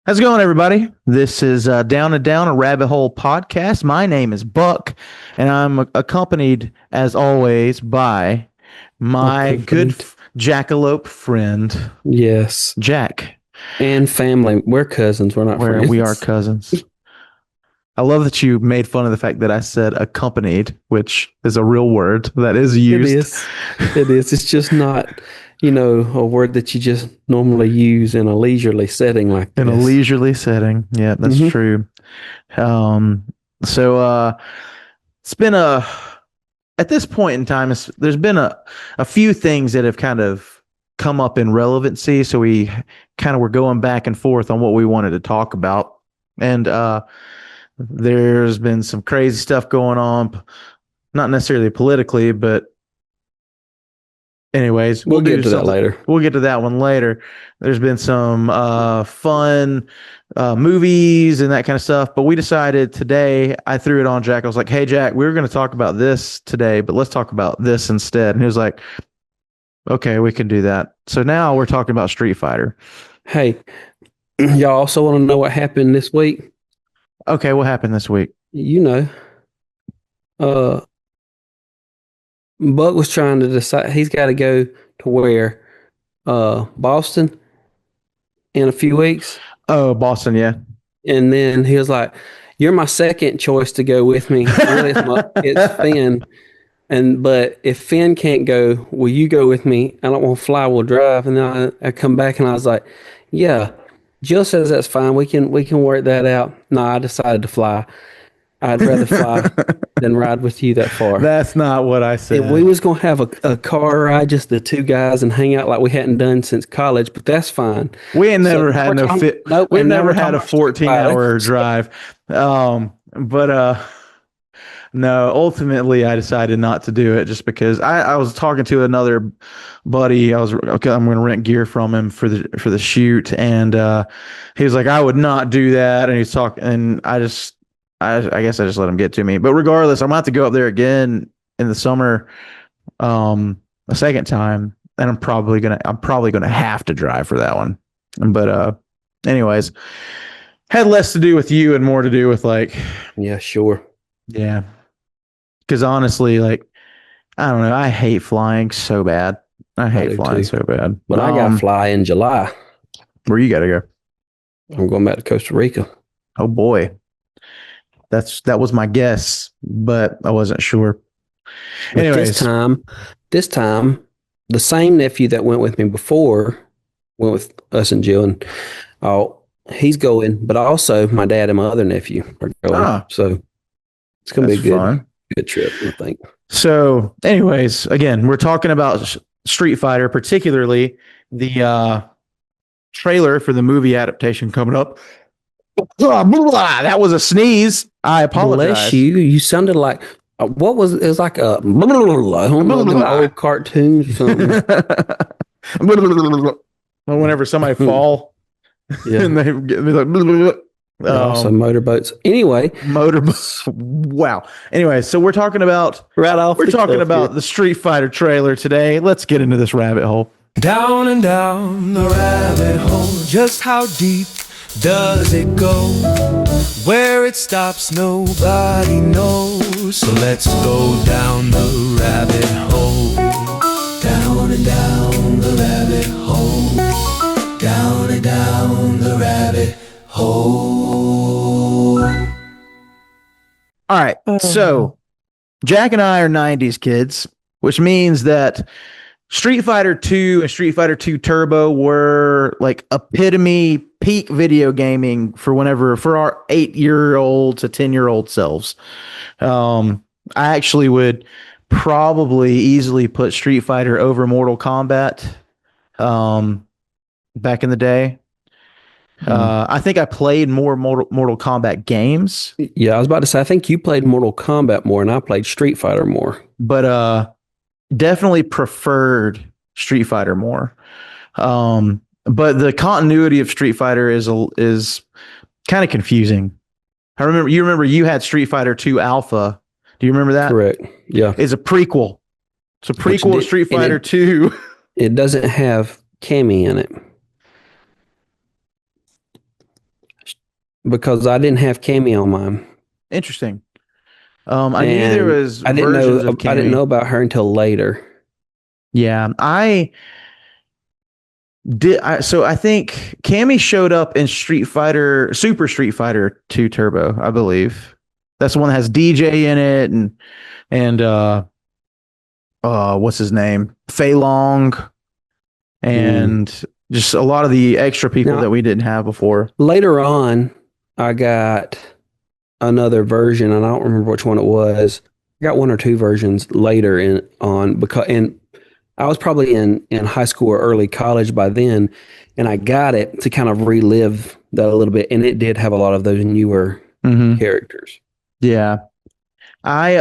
How's it going, everybody? This is Down and Down, a rabbit hole podcast. My name is Buck, and I'm accompanied, as always, by my good jackalope friend, Yes, Jack. and family. We're cousins. We're not friends. We are cousins. I love that you made fun of the fact that I said accompanied, which is a real word that is used. It is. It is. It's just not, a word that you just normally use in a leisurely setting like this. In a leisurely setting. Yeah, that's true. So it's been at this point in time, there's been a few things that have kind of come up in relevancy. So we kind of were going back and forth on what we wanted to talk about. And there's been some crazy stuff going on, not necessarily politically, but anyways, we'll get to that later. We'll get to that one later. There's been some fun movies and that kind of stuff, but we decided today, I threw it on Jack. I was like, hey, Jack, we were going to talk about this today, but let's talk about this instead. And he was like, okay, we can do that. So now we're talking about Street Fighter. Hey, y'all also want to know what happened this week? Okay, what happened this week? Buck was trying to decide. He's got to go to where? Boston in a few weeks. Oh, Boston, yeah. And then he was like, "You're my second choice to go with me. Really, it's Finn. But if Finn can't go, will you go with me? I don't want to fly. We'll drive." And then I come back and I was like, "Yeah." Jill says that's fine. We can work that out. No, I decided to fly. I'd rather fly than ride with you that far. That's not what I said. If we was going to have a car ride, just the two guys, and hang out like we hadn't done since college, but that's fine. We ain't never had we've never had a 14-hour drive. No, ultimately I decided not to do it just because I was talking to another buddy. I'm going to rent gear from him for the shoot. And he was like, I would not do that. And he's talking, and I guess I just let him get to me. But regardless, I'm going to have to go up there again in the summer, a second time. And I'm probably going to have to drive for that one. But anyways, had less to do with you and more to do with yeah, sure. Yeah. Because honestly, I don't know. I hate flying so bad. I hate flying so bad. But I got to fly in July. Where you got to go? I'm going back to Costa Rica. Oh, boy. That was my guess, but I wasn't sure. Anyways. This time, the same nephew that went with me before went with us and Jill. And he's going, but also my dad and my other nephew are going. So it's going to be a good trip, I think. So, anyways, again, we're talking about Street Fighter, particularly the trailer for the movie adaptation coming up. That was a sneeze. I apologize. Bless you. You sounded like what was it? It was like a old cartoon or something. Whenever somebody fall, and they get like. Also motorboats. Anyway, motorboats. Wow. Anyway, so we're talking about the Street Fighter trailer today. Let's get into this rabbit hole. Down and down the rabbit hole. Just how deep does it go? Where it stops, nobody knows. So let's go down the rabbit hole. Down and down the rabbit hole. Down and down the rabbit hole. All right. So Jack and I are 90s kids, which means that Street Fighter 2 and Street Fighter 2 Turbo were like epitome peak video gaming for our 8-year-old to 10-year-old selves. I actually would probably easily put Street Fighter over Mortal Kombat back in the day. I think I played more Mortal Kombat games. Yeah, I was about to say, I think you played Mortal Kombat more and I played Street Fighter more. But definitely preferred Street Fighter more. But the continuity of Street Fighter is kind of confusing. You remember you had Street Fighter 2 Alpha. Do you remember that? Correct. Yeah. It's a prequel. It's a prequel to Street Fighter 2. It doesn't have Cammy in it. because I didn't have Cammy on mine. Interesting. I knew there And was versions of I didn't know Cammy. about her until later. Yeah, I did. So I think Cammy showed up in Super Street Fighter 2 Turbo, I believe. That's the one that has DJ in it and what's his name? Fei Long and just a lot of the extra people Now, that we didn't have before. later on, I got another version, and I don't remember which one it was. I got one or two versions later and I was probably in high school or early college by then, and I got it to kind of relive that a little bit, and it did have a lot of those newer characters. Yeah. I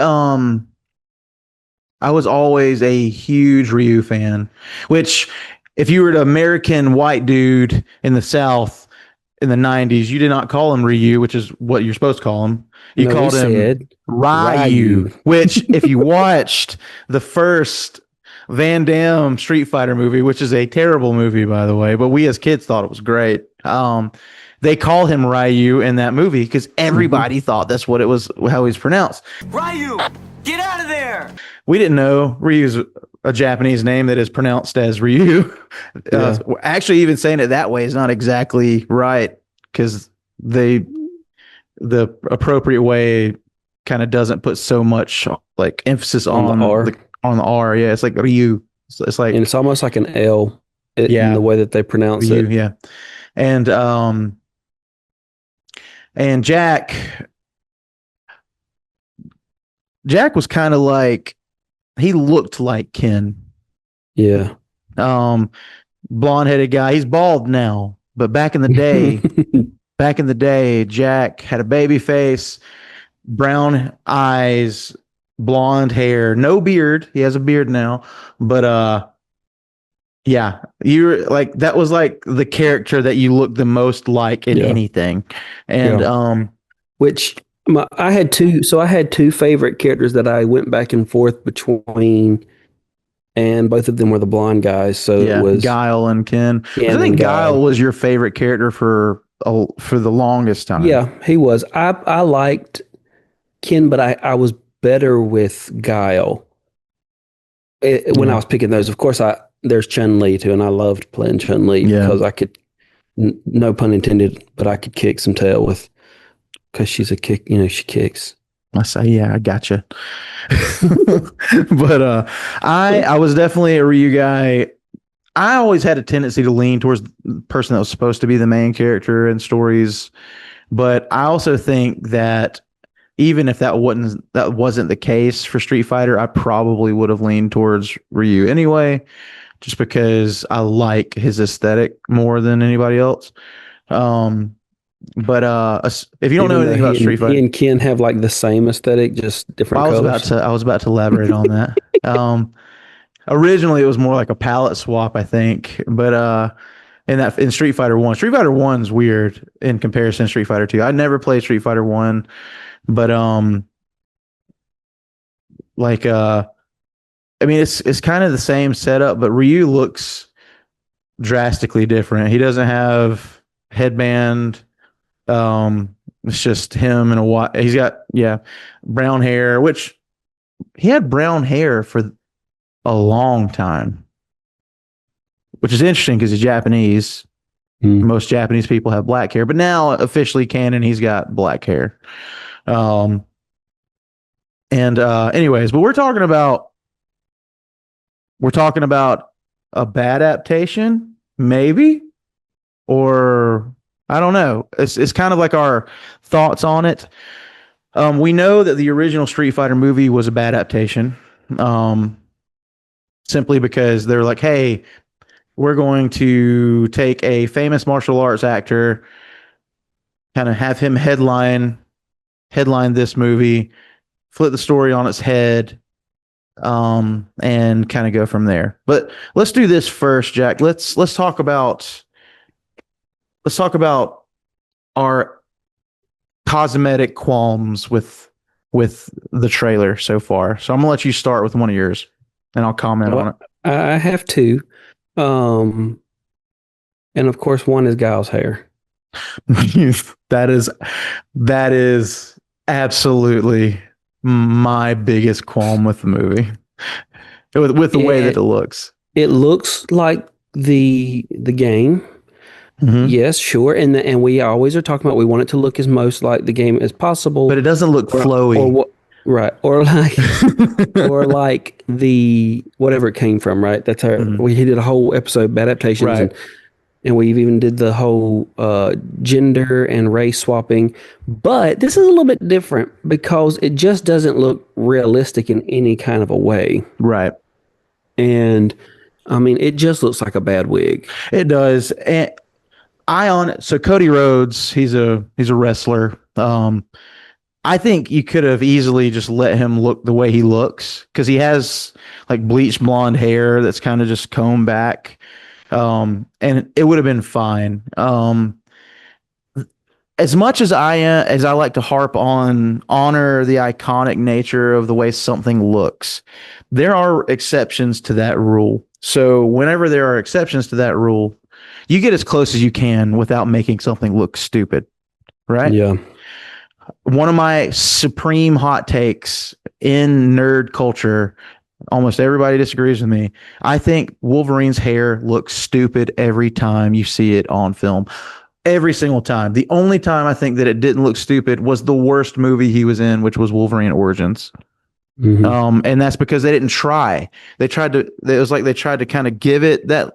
I was always a huge Ryu fan, which if you were an American white dude in the South in the 90s, you did not call him Ryu, which is what you're supposed to call him. You called him Ryu, which if you watched the first Van Damme Street Fighter movie, which is a terrible movie, by the way, but we as kids thought it was great. They call him Ryu in that movie because everybody thought that's what it was, how he's pronounced. Ryu, get out of there! We didn't know Ryu's a Japanese name that is pronounced as Ryu. Actually, even saying it that way is not exactly right because the appropriate way kind of doesn't put so much like emphasis on the R. Yeah, it's like Ryu. It's like, and it's almost like an L in the way that they pronounce Ryu, it. Yeah, and Jack was kind of like, he looked like Ken. Yeah. Blonde-headed guy. He's bald now, but back in the day, Jack had a baby face, brown eyes, blonde hair, no beard. He has a beard now, but yeah, you're like, that was like the character that you look the most like in anything. And I had two favorite characters that I went back and forth between, and both of them were the blonde guys. So it was Guile and Ken. I think Guile was your favorite character for the longest time. Yeah, he was. I liked Ken, but I was better with Guile when I was picking those. Of course, there's Chun-Li too, and I loved playing Chun-Li because I could, no pun intended, but I could kick some tail with, because she's a kick, she kicks. I say, I gotcha. But I was definitely a Ryu guy. I always had a tendency to lean towards the person that was supposed to be the main character in stories, but I also think that even if that wasn't the case for Street Fighter, I probably would have leaned towards Ryu anyway, just because I like his aesthetic more than anybody else. But if you don't know anything about Street Fighter, he and Ken have like the same aesthetic, just different colors. I was about to elaborate on that. Originally it was more like a palette swap, I think, but in Street Fighter 1, Street Fighter 1's weird in comparison to Street Fighter 2. I never played Street Fighter 1, but I mean, it's kind of the same setup, but Ryu looks drastically different. He doesn't have headband. It's just him and a white. He's got brown hair, which he had brown hair for a long time, which is interesting because he's Japanese. Most Japanese people have black hair, but now officially canon, he's got black hair. Anyways, but we're talking about a bad adaptation, maybe, or I don't know. It's kind of like our thoughts on it. We know that the original Street Fighter movie was a bad adaptation, simply because they're like, hey, we're going to take a famous martial arts actor, kind of have him headline this movie, flip the story on its head, and kind of go from there. But let's do this first, Jack. Let's talk about our cosmetic qualms with the trailer so far. So I'm gonna let you start with one of yours, and I'll comment on it. I have two, and of course, one is Guile's hair. That is that is absolutely my biggest qualm with the movie. With the way that it looks. It looks like the game. Mhm. Yes, sure. And we always are talking about we want it to look as most like the game as possible. But it doesn't look Or flowy. what right. Or like the whatever it came from, right? That's our Mhm. we did a whole episode Badaptations Right. and we've even did the whole gender and race swapping. But this is a little bit different because it just doesn't look realistic in any kind of a way. Right. And I mean, it just looks like a bad wig. It does. And so Cody Rhodes, he's a wrestler. I think you could have easily just let him look the way he looks because he has like bleached blonde hair that's kind of just combed back. And it would have been fine. As much as I like to harp on honor the iconic nature of the way something looks, there are exceptions to that rule. So whenever there are exceptions to that rule, you get as close as you can without making something look stupid, right? Yeah. One of my supreme hot takes in nerd culture, almost everybody disagrees with me. I think Wolverine's hair looks stupid every time you see it on film. Every single time. The only time I think that it didn't look stupid was the worst movie he was in, which was Wolverine Origins. Mhm. And that's because they didn't try. It was like they tried to kind of give it that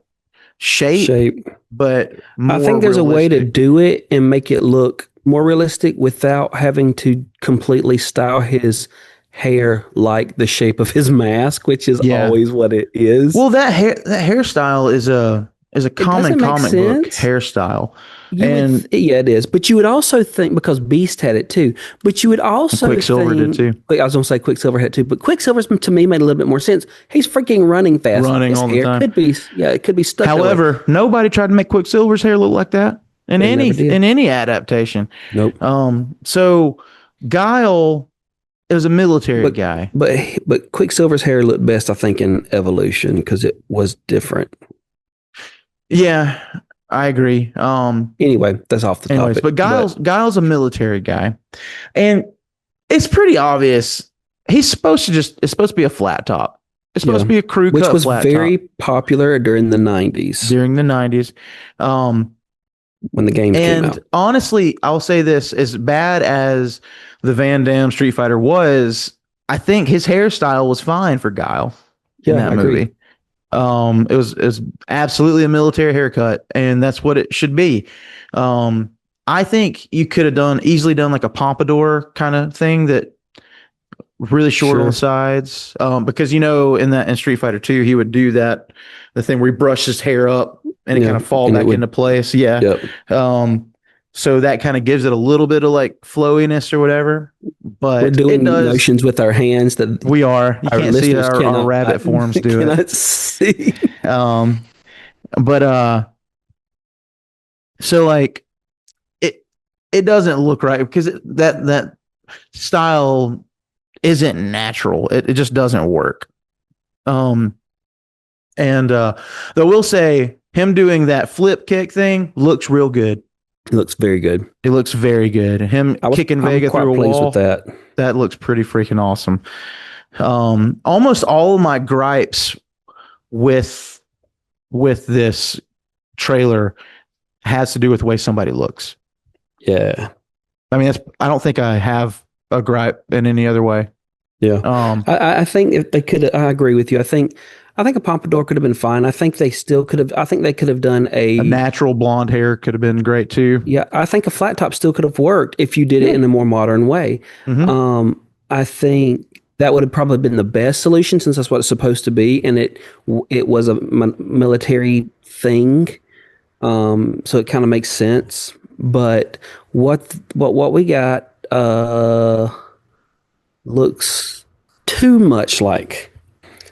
shape, but I think there's a way to do it and make it look more realistic without having to completely style his hair like the shape of his mask, which is always what it is. Well, that hairstyle is a common comic book hairstyle. Yeah, it is. But you would also think because Beast had it too. But you would also Quicksilver did too. I was going to say Quicksilver had it too. But Quicksilver's to me made a little bit more sense. He's freaking running fast. Running His all the hair time. it could be stuck. However, nobody tried to make Quicksilver's hair look like that in They never did. any adaptation. Nope. So Guile is a military guy. But Quicksilver's hair looked best, I think, in Evolution because it was different. Yeah, I agree. Anyway, that's off the topic. But Guile's a military guy, and it's pretty obvious it's supposed to be a flat top. It's supposed to be a crew cut, which was flat very top. popular during the 90s. During the 90s, when the game came out. And honestly, I'll say this: as bad as the Van Damme Street Fighter was, I think his hairstyle was fine for Guile in that movie. It was absolutely a military haircut, and that's what it should be. I think you could have easily done like a pompadour kind of thing that really short on the sides. Because in Street Fighter 2, he would do the thing where he brushed his hair up and it kind of fall back into place. Yeah. Yep. So that kind of gives it a little bit of like flowiness or whatever. But we're doing motions with our hands that we are. You can't see our rabbit forms do it. Cannot see. So like it doesn't look right because that style isn't natural. It just doesn't work. Though we'll say him doing that flip kick thing looks real good. It looks very good. It looks very good. Him kicking Vega through a wall. With that. That looks pretty freaking awesome. Almost all of my gripes with this trailer has to do with the way somebody looks. Yeah. I mean, I don't think I have a gripe in any other way. Yeah. I think if they could, I agree with you. I think a pompadour could have been fine. I think they still could have. I think they could have done a natural blonde hair could have been great too. Yeah, I think a flat top still could have worked if you did it in a more modern way. Mm-hmm. I think that would have probably been the best solution since that's what it's supposed to be, and it was a military thing, so it kind of makes sense. But what we got looks too much like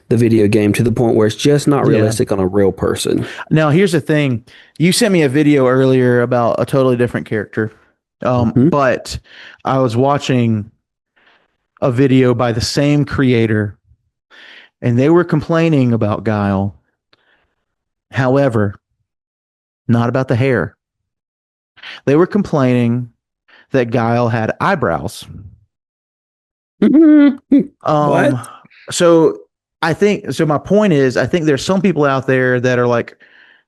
the video game to the point where it's just not realistic on a real person. Now, here's the thing. You sent me a video earlier about a totally different character. But I was watching a video by the same creator and they were complaining about Guile. However, not about the hair. They were complaining that Guile had eyebrows. What? So I think so. My point is, I think there's some people out there that are like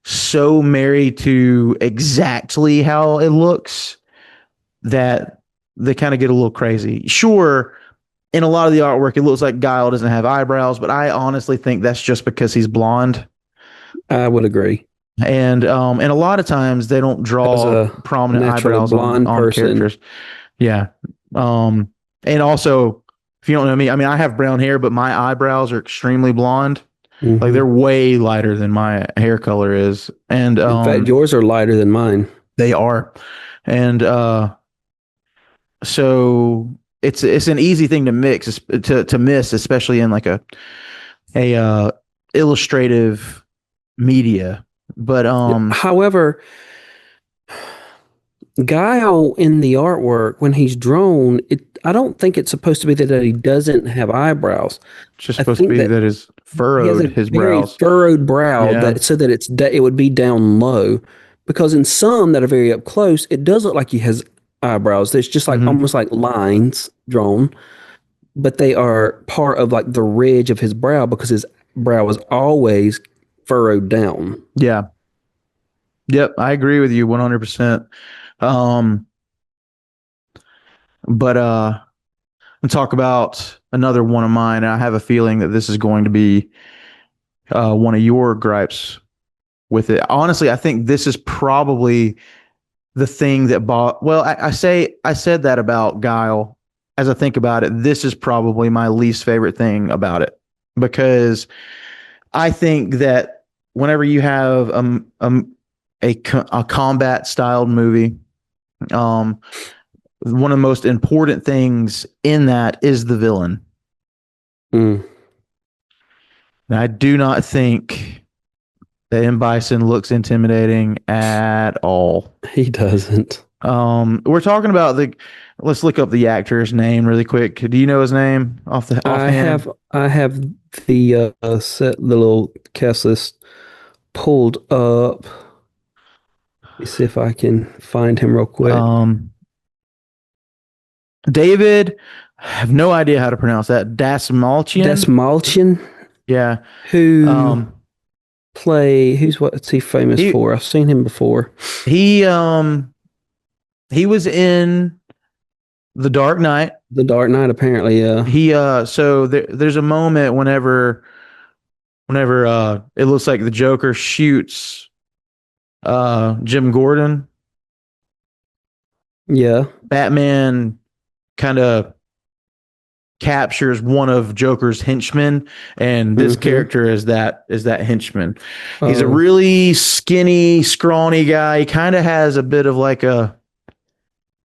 so married to exactly how it looks that they kind of get a little crazy. Sure, in a lot of the artwork, it looks like Guile doesn't have eyebrows, but I honestly think that's just because he's blonde. I would agree. And a lot of times they don't As draw a prominent naturally eyebrows blonde on person. characters. Yeah. And also, if you don't know me, I mean, I have brown hair, but my eyebrows are extremely blonde. Like they're Hmm. way lighter than my hair color is. And In fact, yours are lighter than mine. they are. And so it's an easy thing to mix to miss, especially in like a illustrative media. But However, Guile in the artwork, when he's drawn, I don't think it's supposed to be that he doesn't have eyebrows. it's just I supposed to think be that that is he has furrowed a his very brows. furrowed brow Yeah. that so that it would be down low. Because in some that are very up close, it does look like he has eyebrows. There's just like Mhm. almost like lines drawn, but they are part of like the ridge of his brow because his brow is always furrowed down. Yeah. Yep, I agree with you 100%. Um, but and talk about another one of mine. I have a feeling that this is going to be one of your gripes with it. Honestly, I think this is probably the thing that well, I said that about Guile. As I think about it, this is probably my least favorite thing about it because I think that whenever you have a combat styled movie, um, one of the most important things in that is the villain. Mm, And I do not think that M. Bison looks intimidating at all. he doesn't. We're talking about let's look up the actor's name really quick. Do you know his name offhand? I have the set the little cast list pulled up. Let me see if I can find him real quick. David, I have no idea how to pronounce that. Dasmalchian? Desmalchian, Yeah. who what's he famous he- for? I've seen him before. He was in The Dark Knight. The Dark Knight, apparently, yeah. So there's a moment whenever it looks like the Joker shoots Jim Gordon. Yeah. Batman kind of captures one of Joker's henchmen, and this character is that henchman. He's a really skinny, scrawny guy. He kind of has a bit of like a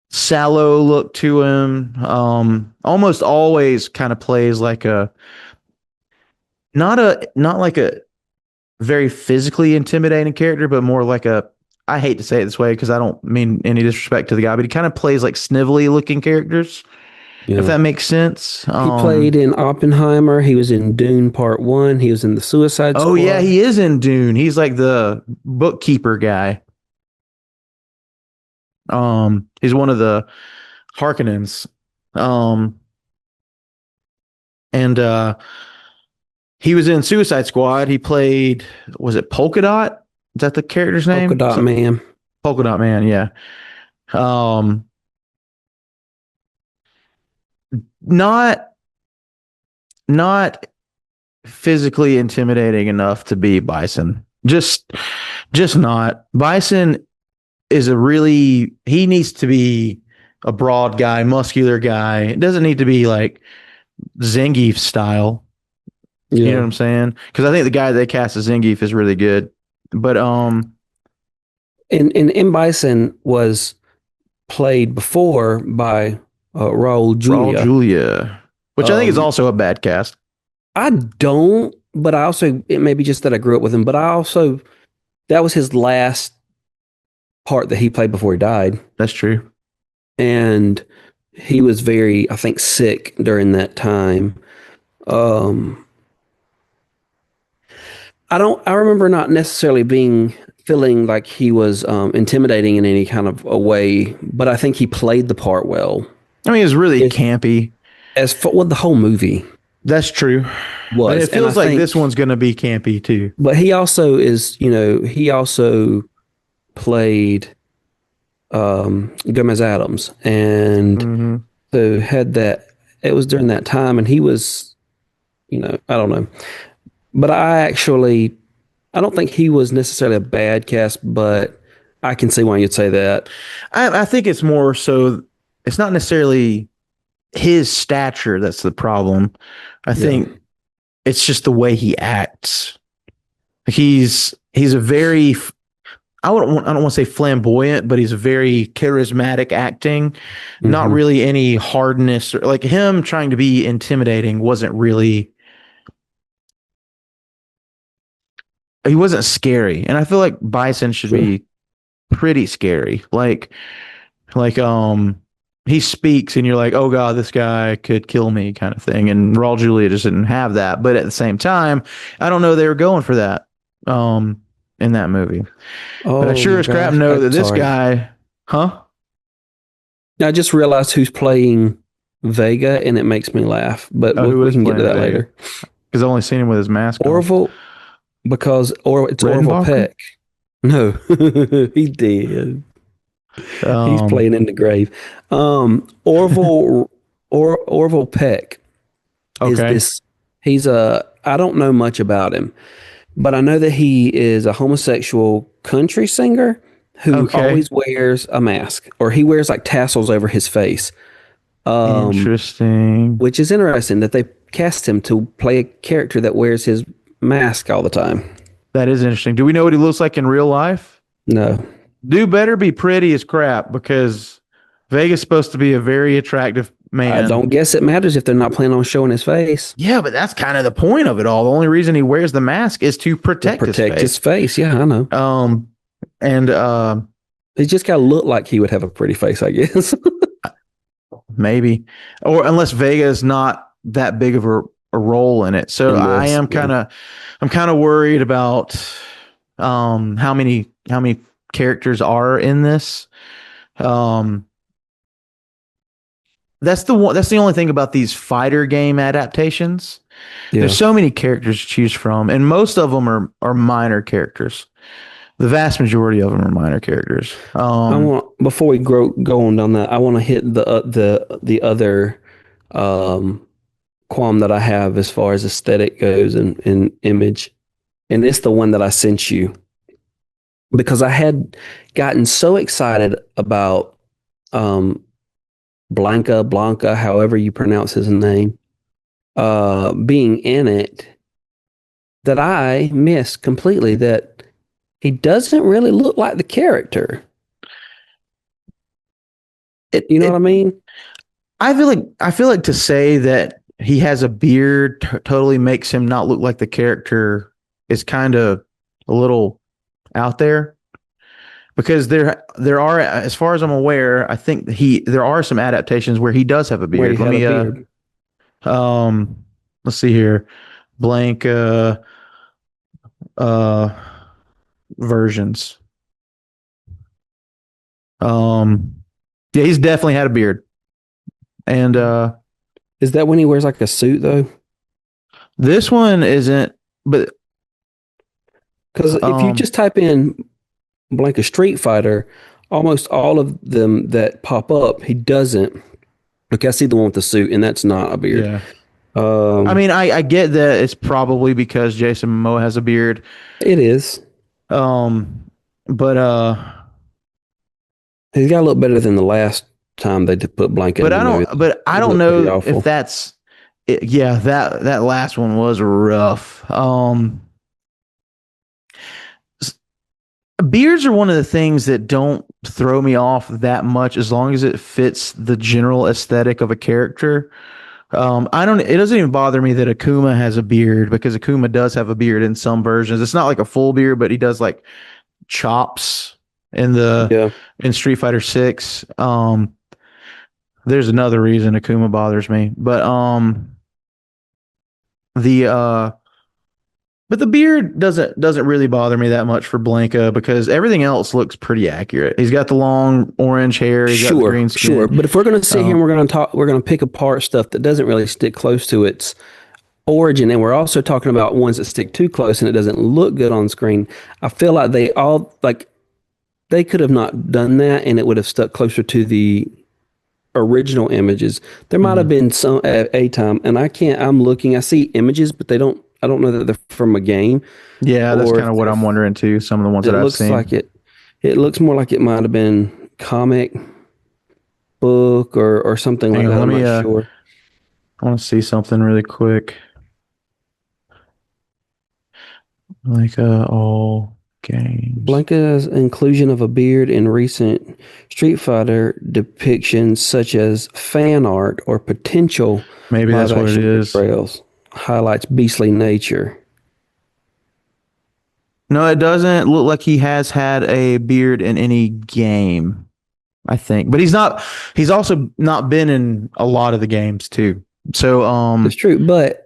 sallow look to him. Almost always kind of plays like not like a very physically intimidating character, but more like I hate to say it this way because I don't mean any disrespect to the guy, but he kind of plays like snivelly looking characters. Yeah. If that makes sense. He played in Oppenheimer. He was in Dune Part 1. He was in the Suicide Squad. Oh yeah, he is in Dune. He's like the bookkeeper guy. He's one of the Harkonnens. And he was in Suicide Squad. He played, was it Polka Dot? Is that the character's name? Polka Dot Man. Polka Dot Man, yeah. Not physically intimidating enough to be Bison. Just not. Bison is he needs to be a broad guy, muscular guy. It doesn't need to be like Zangief style. Yeah. You know what I'm saying? Because I think the guy they cast as Zangief is really good. But and M. Bison was played before by Raul Julia. Raul Julia, which I think is also a bad cast. I don't, but I also, it may be just that I grew up with him, but that was his last part that he played before he died. That's true. And he was very, I think, sick during that time. I remember not necessarily being feeling like he was intimidating in any kind of a way, but I think he played the part well. I mean, it's really It's, campy. as for what the whole movie That's true. And was, it and I feels like think, this one's going to be campy too. but he also is, he also played Gomez Adams, and Hmm. so had that. It was during that time, and he was, I don't know, but I don't think he was necessarily a bad cast, but I can see why you'd say that. I think it's more so, it's not necessarily his stature that's the problem. I Yeah. think it's just the way he acts. He's a very, I don't want to say flamboyant, but he's a very charismatic acting. Not Mm-hmm. really any hardness, or like him trying to be intimidating wasn't really, he wasn't scary. And I feel like Bison should Sure. be pretty scary. Like he speaks and you're like, oh god, this guy could kill me kind of thing. And Raul Julia just didn't have that. But at the same time, I don't know they were going for that in that movie. But I Oh sure my as crap gosh. know that I'm this sorry. guy, huh? I just realized who's playing Vega, and it makes me laugh. But Oh, who we is can get to playing that Vega? later. Because I've only seen him with his mask on. Orville, it's Orville Redenbacher? Peck. No, he did. He's Um, playing in the grave. Orville Peck is okay. this. He's a. I don't know much about him, but I know that he is a homosexual country singer who Okay. always wears a mask, or he wears like tassels over his face. Interesting. Which is interesting that they cast him to play a character that wears his mask all the time. That is interesting. Do we know what he looks like in real life? No, Do better be pretty as crap because Vega's supposed to be a very attractive I man. don't guess it matters if they're not planning on showing his face. Yeah, but that's kind of the point of it all. The only reason he wears the mask is to To protect protect his his face. Yeah, I know. face. And He just got to look like he would have a pretty face, I guess. maybe, or unless Vega is not that big of a role in it. So In I this, am yeah. I'm kind of worried about how many characters are in this. That's the only thing about these fighter game adaptations. Yeah. There's so many characters to choose from, and most of them are minor characters. The vast majority of them are minor characters. I want before we go on down that, I want to hit the other qualm that I have as far as aesthetic goes and image, and it's the one that I sent you because I had gotten so excited about Blanca, however you pronounce his name, being in it, that I missed completely that he doesn't really look like the character. You know what I mean? I feel like to say that he has a beard totally makes him not look like the character is kind of a little out there. Because there are, as far as I'm aware, I think there are some adaptations where he does have a Where he beard. had a beard. Let's see here, Blanca versions. Yeah, he's definitely had a beard, and Is that when he wears like a suit though? this one isn't. But Because if you just type in Blanca Street Fighter, almost all of them that pop up, he doesn't. Look, I see the one with the suit, and that's not a beard. yeah, I mean, I get that it's probably because Jason Momoa has a beard. It is. But He's got to look better than the last time they did put Blanca in the movie. I It don't looked pretty know awful. if that's it. Yeah, that last one was rough. Beards are one of the things that don't throw me off that much as long as it fits the general aesthetic of a character. It doesn't even bother me that Akuma has a beard because Akuma does have a beard in some versions. It's not like a full beard, but he does like chops in Street Fighter 6. There's another reason Akuma bothers me, but the But the beard doesn't really bother me that much for Blanca because everything else looks pretty accurate. He's got the long orange hair. He's got the green skin. Sure. But if we're going to sit here and we're going to pick apart stuff that doesn't really stick close to its origin, and we're also talking about ones that stick too close and it doesn't look good on screen, I feel like they could have not done that and it would have stuck closer to the original images. There might have been some at a time, and I'm looking, I see images, but I don't know that they're from a game. Yeah, that's kind of what I'm wondering too. Some of the ones that I've seen. It looks more like it might have been comic book or something like that. I'm not sure. I want to see something really quick. Like all games. Blanca's inclusion of a beard in recent Street Fighter depictions, such as fan art or potential maybe that's what it is. Portrayals, highlights beastly nature. No, it doesn't look like he has had a beard in any game, I think. But he's also not been in a lot of the games too. So it's true, but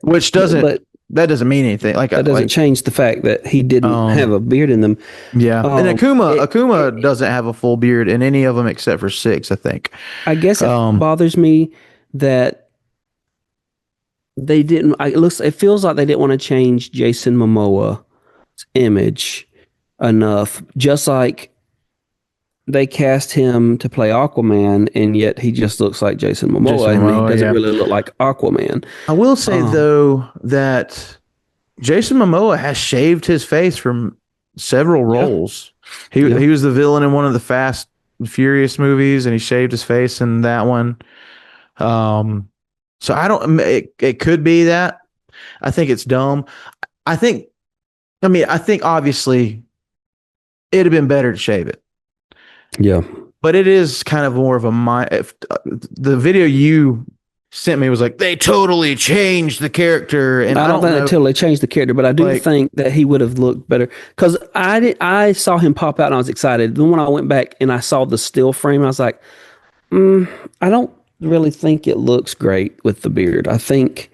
that doesn't mean anything. Like that doesn't change the fact that he didn't have a beard in them. Yeah, and Akuma doesn't have a full beard in any of them except for 6, I think. I guess it bothers me that they didn't. It feels like they didn't want to change Jason Momoa's image enough. Just like they cast him to play Aquaman, and yet he just looks like Jason Momoa, and he doesn't really look like Aquaman. I will say though that Jason Momoa has shaved his face from several roles. He was the villain in one of the Fast and Furious movies, and he shaved his face in that one. So I don't. It could be that. I think it's dumb. I think obviously it'd have been better to shave it. Yeah. But it is kind of more of the video you sent me was like, they totally changed the character. And I don't think they totally changed the character, but I do think that he would have looked better. Because I saw him pop out and I was excited. Then when I went back and I saw the still frame, I was like, I don't really think it looks great with the beard. I think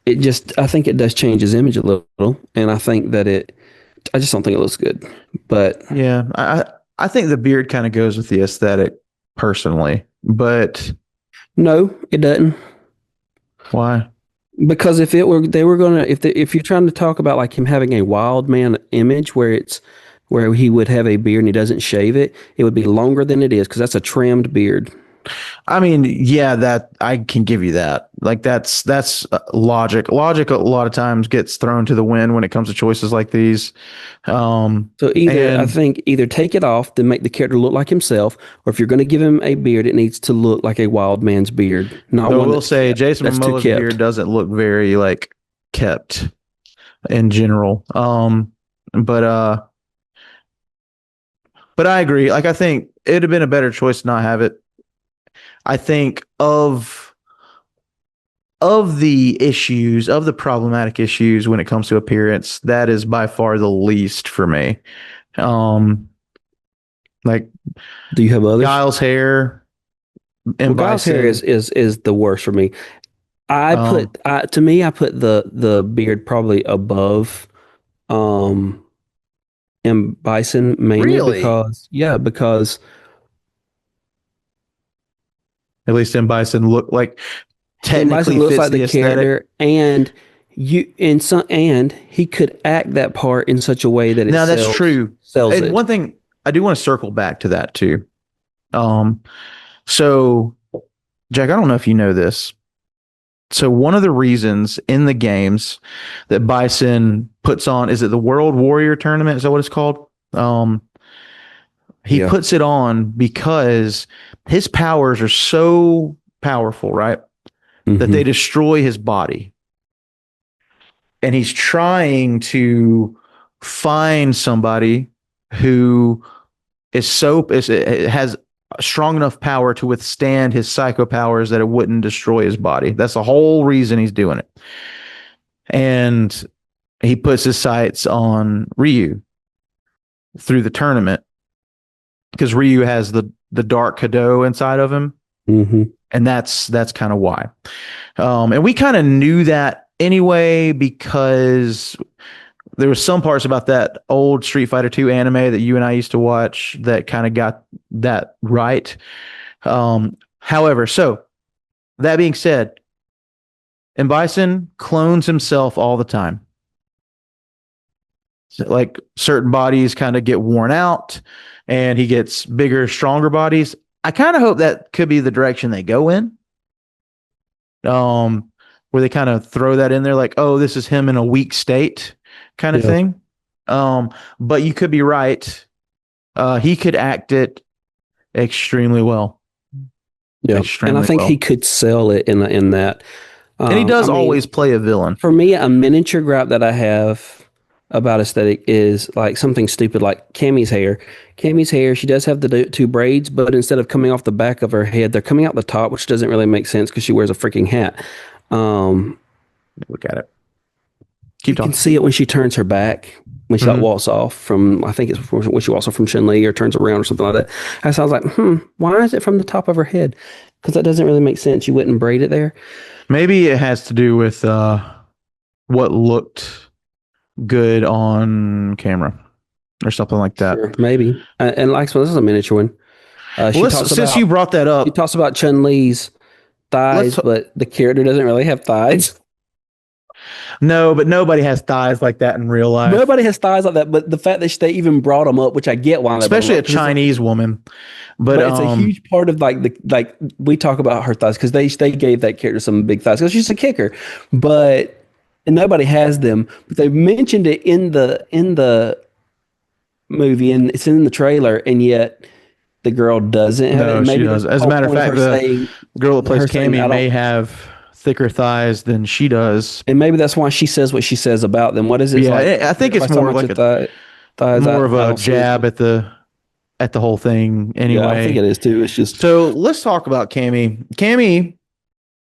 it does change his image a little. And I think that I just don't think it looks good. But yeah, I think the beard kind of goes with the aesthetic personally, but no, it doesn't. Why? Because if you're trying to talk about like him having a wild man image where he would have a beard and he doesn't shave it, it would be longer than it is because that's a trimmed beard. I mean, yeah, that I can give you that. Like that's logic. Logic a lot of times gets thrown to the wind when it comes to choices like these. So I think either take it off to make the character look like himself, or if you're going to give him a beard, it needs to look like a wild man's beard. Not one. I will say Jason Momoa's beard doesn't look very like kept in general. But I agree. Like I think it'd have been a better choice to not have it. I think of the problematic issues when it comes to appearance, that is by far the least for me. Like, do you have others? Guile's hair. And Guile's hair is the worst for me. I put the beard probably above, and Bison mainly because. At least M. Bison look like technically looks fits like the character, and he could act that part in such a way that that's true. Sells and it. One thing I do want to circle back to that too. So Jack, I don't know if you know this. So one of the reasons in the games that Bison puts on, is it the World Warrior Tournament? Is that what it's called? He puts it on because his powers are so powerful, right? Mm-hmm. That they destroy his body. And he's trying to find somebody who has strong enough power to withstand his psycho powers that it wouldn't destroy his body. That's the whole reason he's doing it. And he puts his sights on Ryu through the tournament. Because Ryu has the dark Kado inside of him. Mm-hmm. And that's kind of why. And we kind of knew that anyway, because there was some parts about that old Street Fighter 2 anime that you and I used to watch that kind of got that right. However, so that being said, M. Bison clones himself all the time. So, like certain bodies kind of get worn out and he gets bigger, stronger bodies. I kind of hope that could be the direction they go in. Where they kind of throw that in there like, oh, this is him in a weak state kind of thing. But you could be right. He could act it extremely well. Yeah. And I think he could sell it in that. And he does always play a villain. For me, a miniature gripe that I have about aesthetic is like something stupid like Cammy's hair. Cammy's hair, she does have the two braids, but instead of coming off the back of her head, they're coming out the top, which doesn't really make sense because she wears a freaking hat. Look at it. Keep talking. You can see it when she turns her back, when she like walks off from, I think it's when she walks off from Chun-Li or turns around or something like that. And so I was like, why is it from the top of her head? Because that doesn't really make sense. You wouldn't braid it there. Maybe it has to do with what looked good on camera or something like that. Sure, maybe. And like, so this is a miniature one. Since you brought that up, she talks about Chun-Li's thighs, but the character doesn't really have thighs. No, but nobody has thighs like that in real life. Nobody has thighs like that, but the fact that they even brought them up, which I get why, especially a Chinese woman, but it's a huge part of like we talk about her thighs because they gave that character some big thighs because she's a kicker, and nobody has them, but they mentioned it in the movie and it's in the trailer, and yet the girl doesn't have it. Maybe she does. As a matter of fact, the girl that plays Cammy may have thicker thighs than she does, and maybe that's why she says what she says about them. What is it? Yeah, I think it's more like more of a jab at the whole thing. Anyway, yeah, I think it is too. It's just so. Let's talk about Cammy. Cammy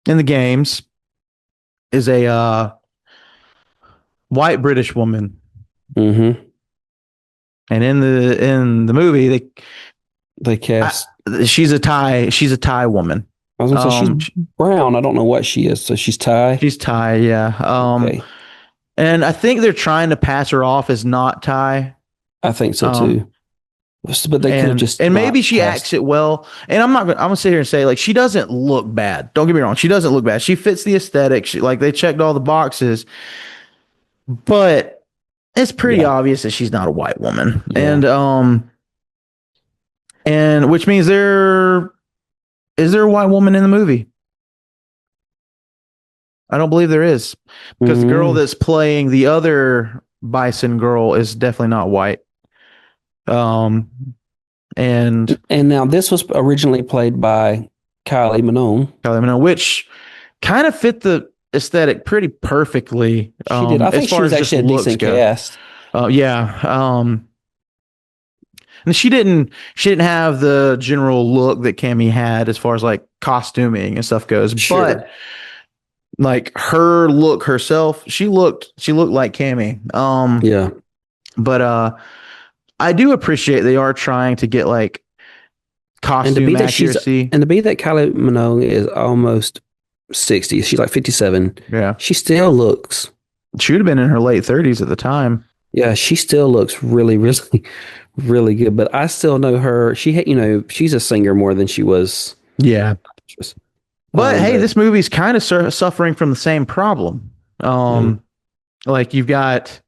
in the games is a white British woman, and in the movie they cast she's a Thai woman. I was gonna say she's brown. I don't know what she is. So she's Thai. She's Thai, yeah. Okay. And I think they're trying to pass her off as not Thai. I think so too. But they could just maybe she acts it well. And I'm gonna sit here and say like she doesn't look bad. Don't get me wrong. She doesn't look bad. She fits the aesthetic. They checked all the boxes. But it's pretty obvious that she's not a white woman. Yeah. And which means is there a white woman in the movie? I don't believe there is, because the girl that's playing the other Bison girl is definitely not white. And now this was originally played by Kylie Minogue, which kind of fit the aesthetic pretty perfectly. She did. I think she was actually a decent cast. And she didn't have the general look that Cammy had as far as like costuming and stuff goes. Sure. But like her look herself, she looked like Cammy. But I do appreciate they are trying to get like costume accuracy. And to be that Kylie Minogue is almost 60, she's like 57. Yeah. She still looks. She would have been in her late 30s at the time. Yeah, she still looks really, really, really good. But I still know her. She's a singer more than she was. Yeah. But hey, this movie's kind of suffering from the same problem. Like you've got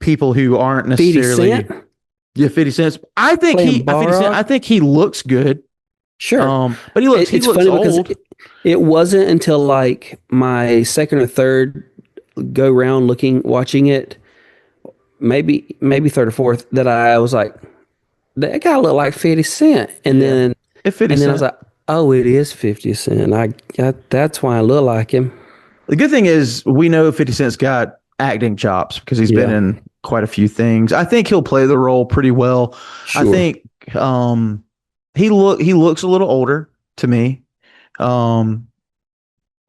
people who aren't necessarily 50 Cent? Yeah, 50 Cent. I think 50 Cent, I think he looks good. Sure. But he looks funny old. Because it wasn't until like my second or third go round watching it, maybe third or fourth, that I was like, that guy looked like 50 Cent. And then I was like, oh, it is 50 Cent. That's why I look like him. The good thing is we know 50 Cent's got acting chops because he's been in quite a few things. I think he'll play the role pretty well. Sure. I think he looks a little older to me.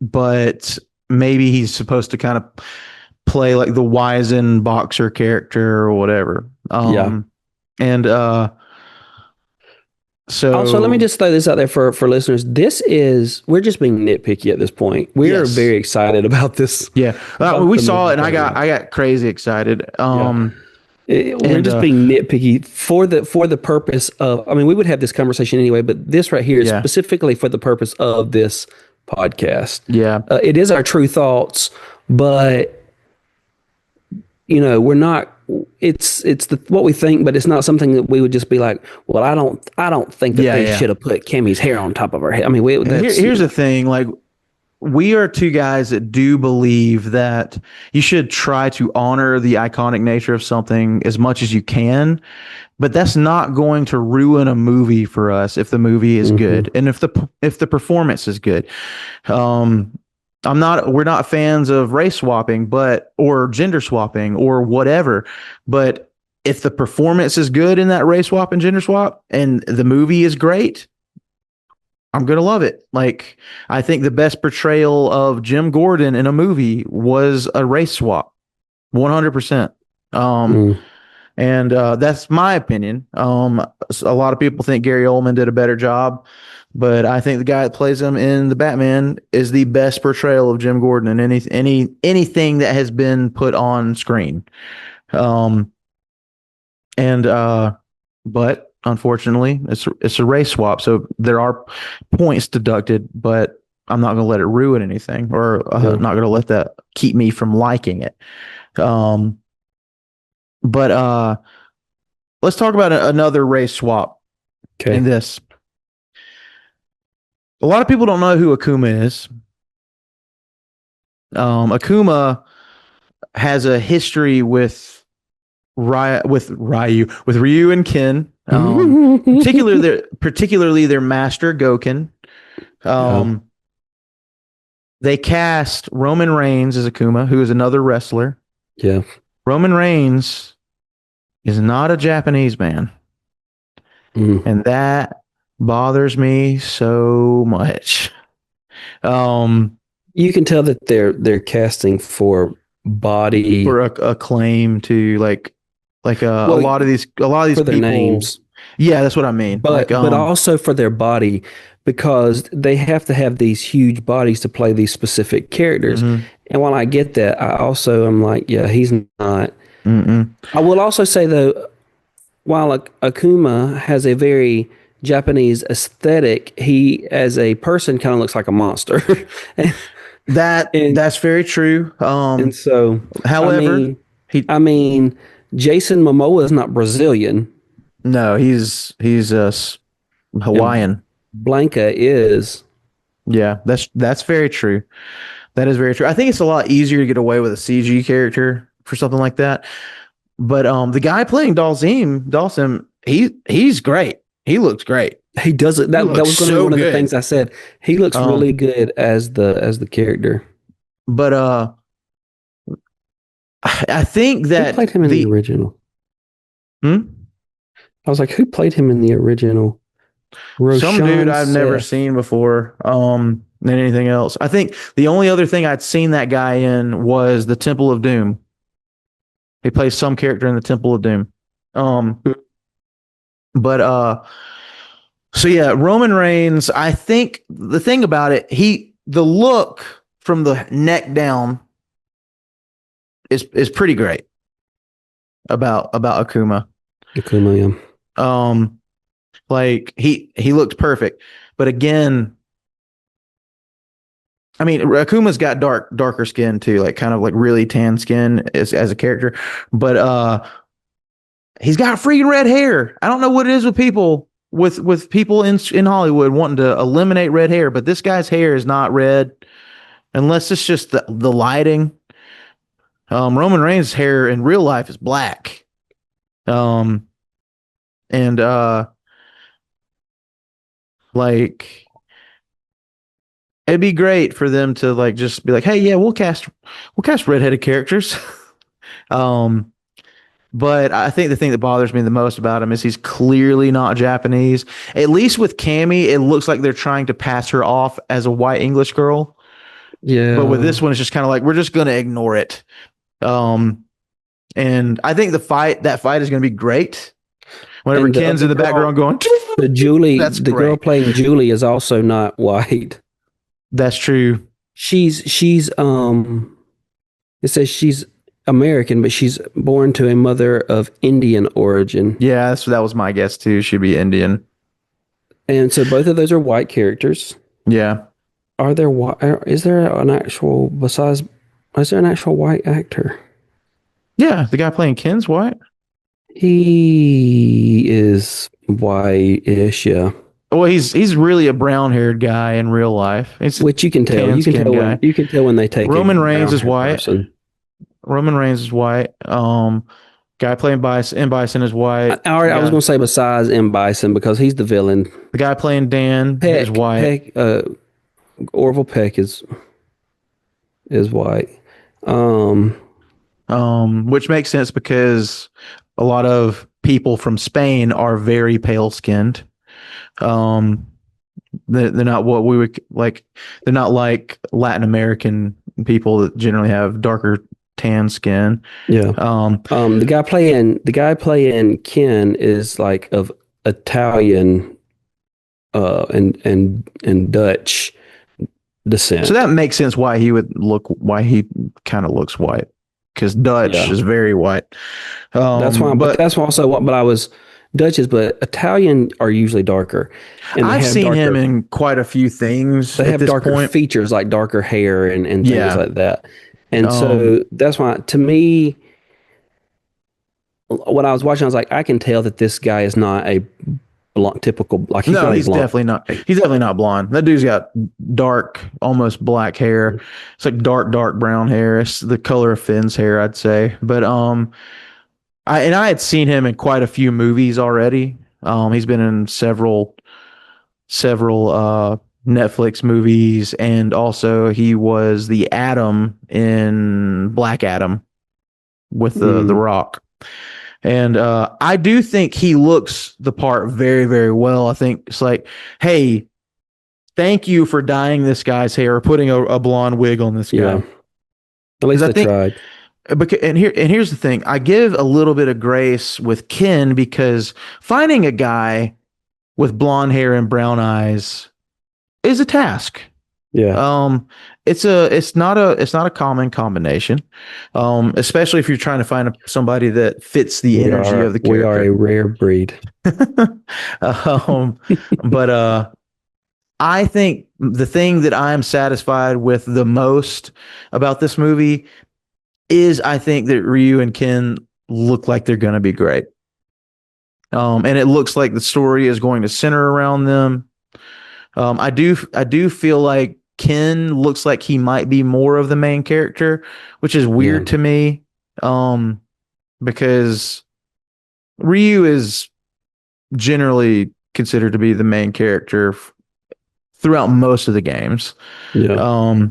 But maybe he's supposed to kind of play like the wizened boxer character or whatever. And So Also, let me just throw this out there for listeners. We're just being nitpicky at this point. We are Yes. very excited about this. yeah, about we the saw it, and movie coming out. I got crazy excited. We're And just being nitpicky for the purpose of. I mean, we would have this conversation anyway, but this right here is Yeah. specifically for the purpose of this podcast. yeah, It is our true thoughts, but we're not. It's what we think, but it's not something that we would just be like, well, I don't think that they should have put Cammy's hair on top of her head. I mean, here's the thing, like, we are two guys that do believe that you should try to honor the iconic nature of something as much as you can, but that's not going to ruin a movie for us if the movie is good and if the performance is good. We're not fans of race swapping, or gender swapping or whatever, but if the performance is good in that race swap and gender swap and the movie is great, I'm going to love it. Like, I think the best portrayal of Jim Gordon in a movie was a race swap, 100%. And that's my opinion. A lot of people think Gary Oldman did a better job, but I think the guy that plays him in the Batman is the best portrayal of Jim Gordon in anything that has been put on screen. But unfortunately, it's a race swap, so there are points deducted, but I'm not going to let it ruin anything, or not going to let that keep me from liking it. But let's talk about another race swap in this. A lot of people don't know who Akuma is. Akuma has a history with Ryu and Ken, particularly their master Goken. They cast Roman Reigns as Akuma, who is another wrestler. Yeah. Roman Reigns is not a Japanese man. And that bothers me so much. You can tell that they're casting for body, for a claim to a lot of these for people, their names. Yeah, that's what I mean. But also for their body, because they have to have these huge bodies to play these specific characters. And while I get that, I also am like, yeah, he's not. I will also say, though, while Akuma has a very Japanese aesthetic, he as a person kind of looks like a monster. That's very true. And so, however, Jason Momoa is not Brazilian. No, he's Hawaiian. And Blanca is. Yeah, that's very true. That is very true. I think it's a lot easier to get away with a CG character for something like that. But the guy playing Dhalsim, he's great. He looks great. He does it. That was going to be one of the things I said. He looks really good as the character. But I think that who played him in the original? I was like, who played him in the original? Some dude I've never seen before. Than anything else. I think the only other thing I'd seen that guy in was the Temple of Doom. He plays some character in the Temple of Doom. So yeah, Roman Reigns, I think the thing about it, the look from the neck down is pretty great about Akuma. Akuma, yeah. Like he looked perfect. But again, I mean, Akuma's got darker skin too, like kind of like really tan skin as a character. But he's got freaking red hair. I don't know what it is with people in Hollywood wanting to eliminate red hair, but this guy's hair is not red unless it's just the lighting. Roman Reigns' hair in real life is black. Like, it'd be great for them to like just be like, hey, yeah, we'll cast redheaded characters. But I think the thing that bothers me the most about him is he's clearly not Japanese. At least with Cammy, it looks like they're trying to pass her off as a white English girl. Yeah. But with this one, it's just kind of like, we're just going to ignore it. And I think that fight is going to be great. Whenever And the Ken's other in the girl, background going, Julie, that's the girl great. playing Julie is also not white. That's true. She's it says she's American, but she's born to a mother of Indian origin. Yeah, that was my guess too. She'd be Indian. And so both of those are white characters. Yeah. Are there is there an actual besides is there an actual white actor? Yeah, the guy playing Ken's white. He is white-ish, yeah. Well, he's really a brown-haired guy in real life. He's a Which you can tell. tan skin guy. You can tell when they take Roman a Reigns is brown-haired white. person. Roman Reigns is white. Guy playing Bison is white. I was going to say besides M. Bison because he's the villain. The guy playing Dan is white. Orville Peck is white. Which makes sense because a lot of people from Spain are very pale skinned. They're not what we would like. They're not like Latin American people that generally have darker tan skin. Yeah. The guy playing Ken is like of Italian and Dutch descent. So that makes sense why he kind of looks white, because Dutch is very white. That's why, but that's also what. But I was Dutch's, but Italian are usually darker. And I've seen him in quite a few things. They have darker features, like darker hair and things like that. And so that's why, to me, when I was watching, I was like, I can tell that this guy is not a typical, like he's definitely not. He's definitely not blonde. That dude's got dark, almost black hair. It's like dark brown hair. It's the color of Finn's hair, I'd say. But I had seen him in quite a few movies already. He's been in several Netflix movies, and also he was the Atom in Black Adam with the Rock. And I do think he looks the part very, very well. I think it's like, hey, thank you for dyeing this guy's hair or putting a blonde wig on this guy. Yeah. At least they tried. And here's the thing. I give a little bit of grace with Ken because finding a guy with blonde hair and brown eyes is a task. Yeah. It's not a common combination. Especially if you're trying to find somebody that fits the energy of the character. We are a rare breed. But I think the thing that I'm satisfied with the most about this movie is I think that Ryu and Ken look like they're going to be great. And it looks like the story is going to center around them. I do feel like Ken looks like he might be more of the main character, which is weird to me. Because Ryu is generally considered to be the main character throughout most of the games. Yeah.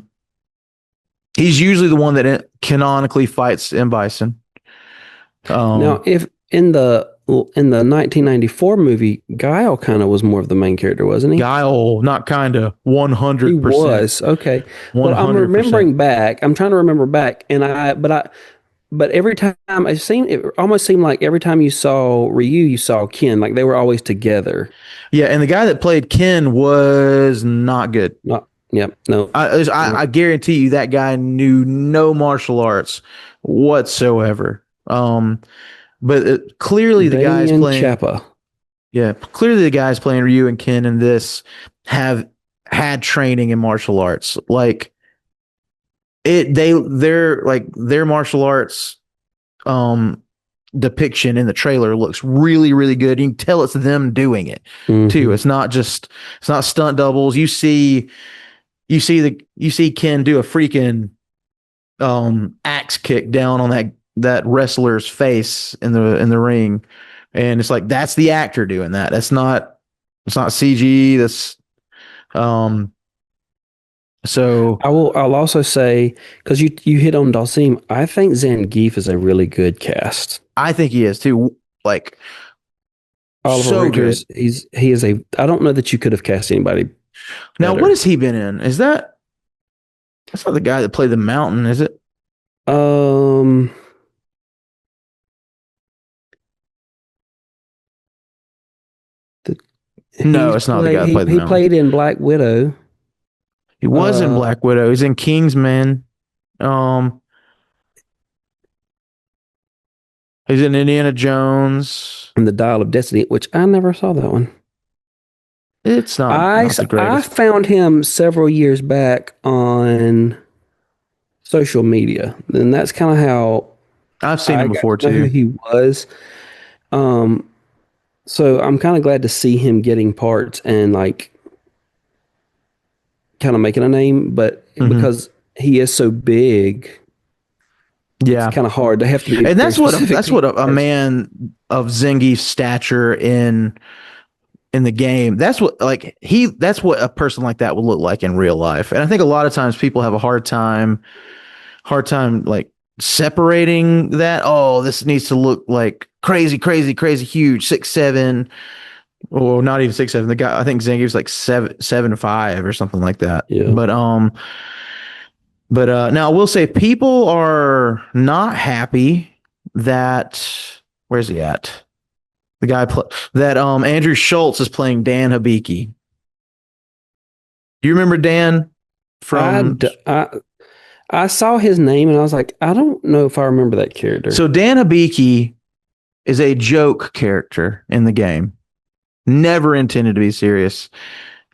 He's usually the one that canonically fights M. Bison. Now, if in the 1994 movie, Guile kind of was more of the main character, wasn't he? Guile, not kind of, 100%. He was, okay. 100%. Well, I'm remembering back. I'm trying to remember back, but every time it almost seemed like every time you saw Ryu, you saw Ken, like they were always together. Yeah, and the guy that played Ken was not good. No. I guarantee you that guy knew no martial arts whatsoever. But clearly the guys playing Chappa. Yeah, clearly the guys playing Ryu and Ken in this have had training in martial arts. Like their martial arts depiction in the trailer looks really, really good. You can tell it's them doing it too. It's not stunt doubles. You see Ken do a freaking axe kick down on that wrestler's face in the ring, and it's like that's the actor doing that. It's not CG. That's so I'll also say, because you hit on Dalsim, I think Zangief is a really good cast. I think he is too. Like Oliver so Winters, good. he is a. I don't know that you could have cast anybody. Now, better. what has he been in? That's not the guy that played the Mountain, is it? No, it's not the guy that played the he villain. played in Black Widow. He was in Black Widow. He's in Kingsman. Um, he's in Indiana Jones. And the Dial of Destiny, which I never saw that one. It's not the I greatest. found him several years back on social media, and that's kind of how I've seen I him got before to know who too. he was. Um, so I'm kind of glad to see him getting parts and like kind of making a name, but Mhm. because he is so big, Yeah, it's kind of hard. They have to be and very that's what specific a man of Zingy's stature in the game. That's what that's what a person like that would look like in real life. And I think a lot of times people have a hard time like separating that. Oh, this needs to look like crazy, crazy, crazy huge, 6'7", or not even 6'7". The guy, I think Zingy was like 7'5" or something like that. Yeah. But now I will say people are not happy that where's he at? The guy that Andrew Schultz is playing Dan Hibiki. Do you remember Dan from? I saw his name and I was like, I don't know if I remember that character. So Dan Hibiki is a joke character in the game, never intended to be serious,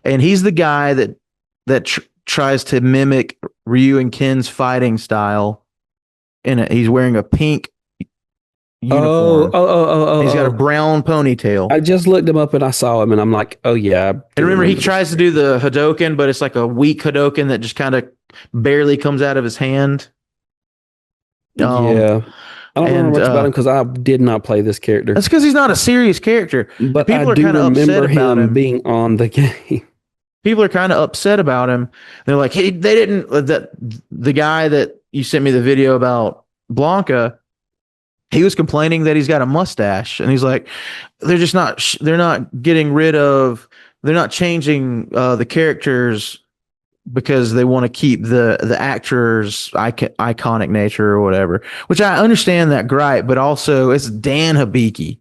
and he's the guy that tries to mimic Ryu and Ken's fighting style. He's wearing a pink uniform. He's got a brown ponytail. I just looked him up and I saw him and I'm like, oh yeah. And remember, he tries to do the Hadoken, but it's like a weak Hadoken that just kind of barely comes out of his hand. Yeah. I don't remember much about him because I did not play this character. That's because he's not a serious character. But people I are do kind of upset remember about him being on the game. People are kind of upset about him. They're like, hey, they didn't, that the guy that you sent me the video about Blanca, he was complaining that he's got a mustache, and he's like, they're just not, they're not getting rid of, they're not changing the characters because they want to keep the actor's iconic nature or whatever, which I understand that gripe, but also it's Dan Hibiki.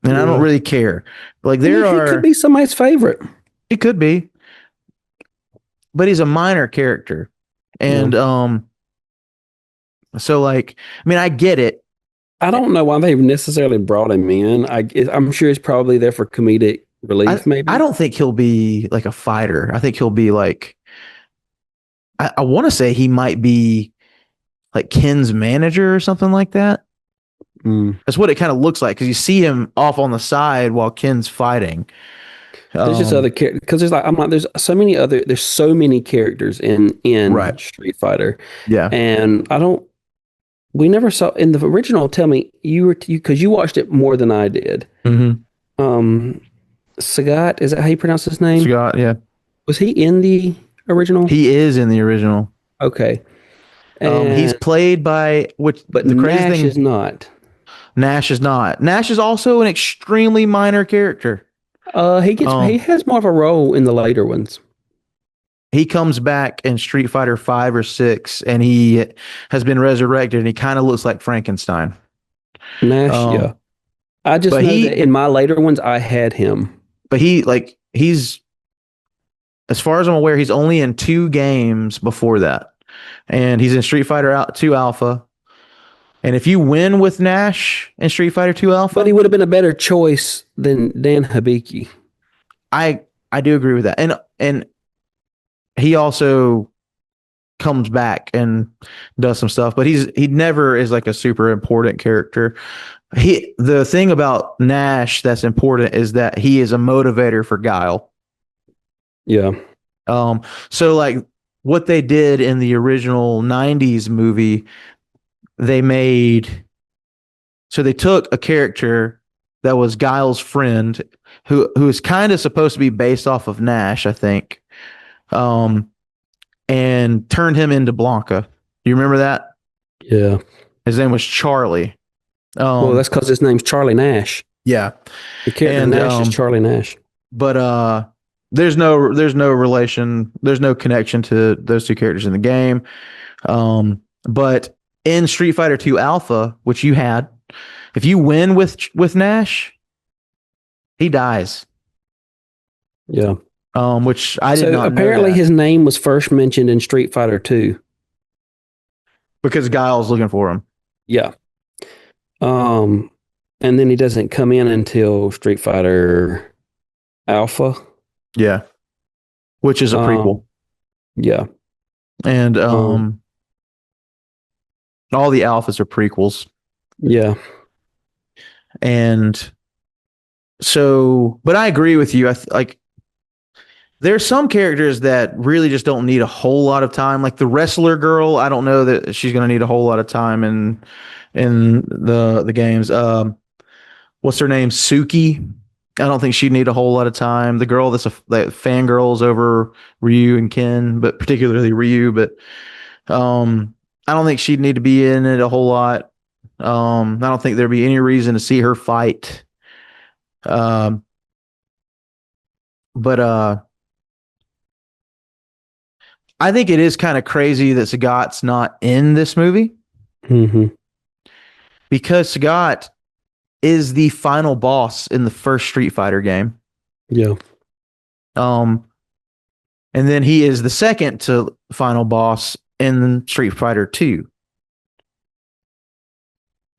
And I don't really care. Like he could be somebody's favorite. He could be, but he's a minor character. And, so like, I mean, I get it. I don't know why they've necessarily brought him in. I'm sure he's probably there for comedic relief, maybe. I don't think he'll be like a fighter. I think he'll be like, I want to say he might be like Ken's manager or something like that. That's what it kind of looks like, because you see him off on the side while Ken's fighting. There's just other characters, because there's so many characters in Right. Street Fighter. Yeah. And we never saw in the original. Tell me, because you watched it more than I did. Mm-hmm. Sagat, is that how you pronounce his name? Sagat, yeah. Was he in the original? He is in the original. Okay. He's played by but the crazy Nash thing is not. Nash is not. Nash is also an extremely minor character. He has more of a role in the later ones. He comes back in Street Fighter 5 or 6, and he has been resurrected, and he kind of looks like Frankenstein. Nash, yeah. I just know that in my later ones, I had him. But he's, as far as I'm aware, he's only in 2 games before that. And he's in Street Fighter 2 Alpha. And if you win with Nash in Street Fighter 2 Alpha... But he would have been a better choice than Dan Hibiki. I do agree with that. And he also comes back and does some stuff, but he never is like a super important character. The thing about Nash that's important is that he is a motivator for Guile. Yeah. So like what they did in the original 90s movie, they took a character that was Guile's friend who is kind of supposed to be based off of Nash, I think. And turned him into Blanca. You remember that? Yeah. His name was Charlie. Well, that's because his name's Charlie Nash. Yeah. The character Nash is Charlie Nash. But there's no relation, there's no connection to those two characters in the game. But in Street Fighter 2 Alpha, which you had, if you win with Nash, he dies. Yeah. Which I did So not know apparently that his name was first mentioned in Street Fighter 2. because Guile's looking for him. Yeah. Um, and then he doesn't come in until Street Fighter Alpha. Yeah, which is a prequel, Yeah. and Um, all the alphas are prequels, yeah. and so. But I agree with you. Like there's some characters that really just don't need a whole lot of time. Like the wrestler girl, I don't know that she's going to need a whole lot of time in the games. What's her name? Suki. I don't think she'd need a whole lot of time. The girl that fangirls over Ryu and Ken, but particularly Ryu, but I don't think she'd need to be in it a whole lot. I don't think there'd be any reason to see her fight. Um, but I think it is kind of crazy that Sagat's not in this movie Hmm. because Sagat is the final boss in the first Street Fighter game. Yeah. Um, and then he is the second to final boss in Street Fighter 2.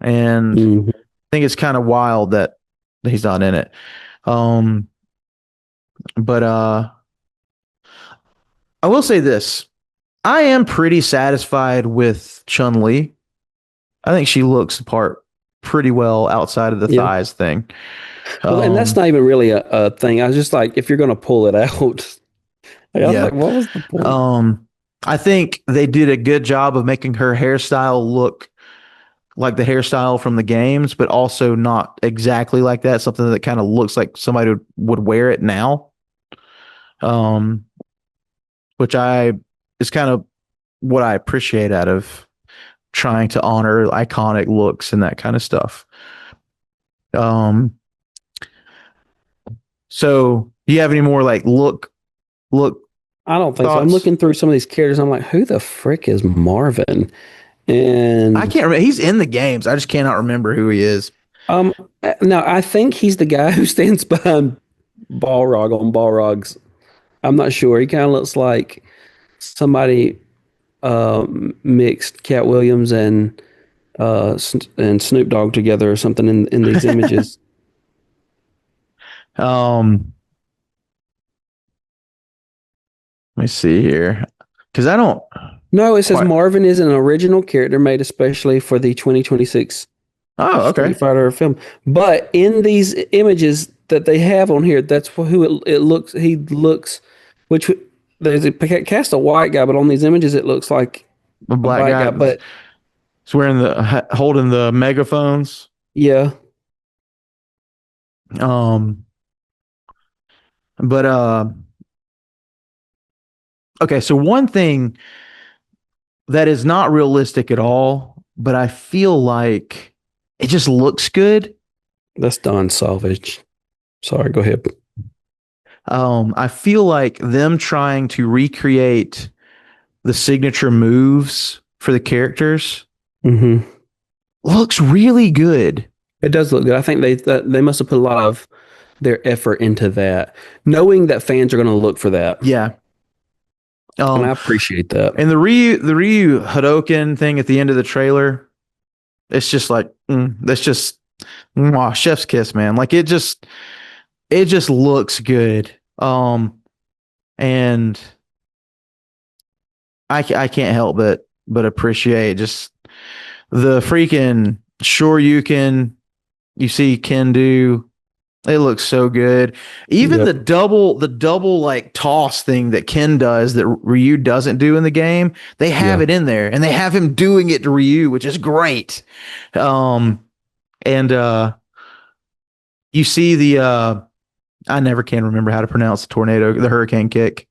And Mhm. I think it's kind of wild that he's not in it. Um, but I will say this. I am pretty satisfied with Chun-Li. I think she looks the part pretty well outside of the Yeah. thighs thing. Well, and that's not even really a thing. I was just like, if you're going to pull it out, like, I was Yeah. like, what was the point? I think they did a good job of making her hairstyle look like the hairstyle from the games, but also not exactly like that. Something that kind of looks like somebody would wear it now. Um, which is kind of what I appreciate out of trying to honor iconic looks and that kind of stuff. So do you have any more like look I don't think so. I'm thoughts? looking through some of these characters. I'm like, who the frick is Marvin? And I can't remember. He's in the games. I just cannot remember who he is. no, I think he's the guy who stands behind Balrog on Balrog's. I'm not sure. He kind of looks like somebody mixed Cat Williams and Snoop Dogg together or something in these images. Let me see here. Because I don't. No, it says What? Marvin is an original character made especially for the 2026 Oh, okay. Street Fighter film. But in these images that they have on here, that's who it looks. He looks, which there's a cast a white guy, but on these images it looks like A a black guy. But He's wearing holding the megaphones. yeah, But okay. So one thing that is not realistic at all, but I feel like it just looks good. that's Don Salvage. Sorry, go ahead. I feel like them trying to recreate the signature moves for the characters Mm-hmm. looks really good. It does look good. I think they must have put a lot of their effort into that, knowing that fans are going to look for that. Yeah. And I appreciate that. And the Ryu Hadoken thing at the end of the trailer, it's just like that's just chef's kiss, man. Like it just looks good. And I can't help but appreciate just the freaking you see Ken do. It looks so good. Even Yep. the double like toss thing that Ken does that Ryu doesn't do in the game, they have Yeah. it in there, and they have him doing it to Ryu, which is great. And you see I never can remember how to pronounce the hurricane kick.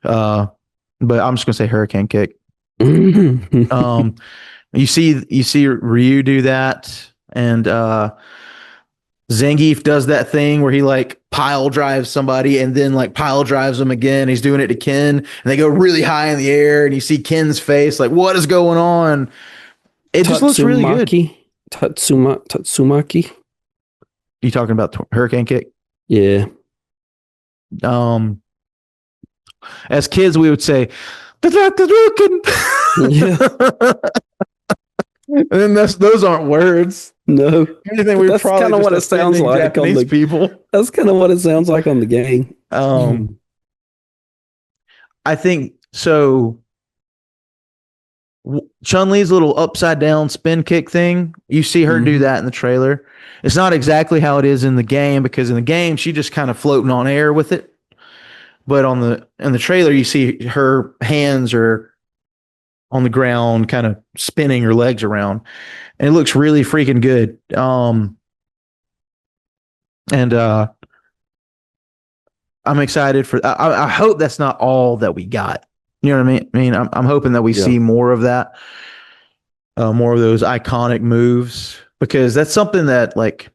But I'm just gonna say hurricane kick. You see Ryu do that, and Zangief does that thing where he like pile drives somebody and then like pile drives them again. He's doing it to Ken, and they go really high in the air, and you see Ken's face like, what is going on? It just looks really good. Tatsumaki. You talking about hurricane kick? Yeah. Um, as kids, we would say, "The doctor's working." Yeah. And then those aren't words. No, Anything we that's probably kind of just what it sounds offending like on Japanese the. people. That's kind of what it sounds like on the game. I think so. Chun Li's little upside down spin kick thing, you see her do that in the trailer. It's not exactly how it is in the game, because in the game she just kind of floating on air with it. But in the trailer, you see her hands are on the ground, kind of spinning her legs around, and it looks really freaking good. And I'm excited for. I hope that's not all that we got. You know what I mean? I'm hoping that we see more of that, more of those iconic moves, because that's something that, like,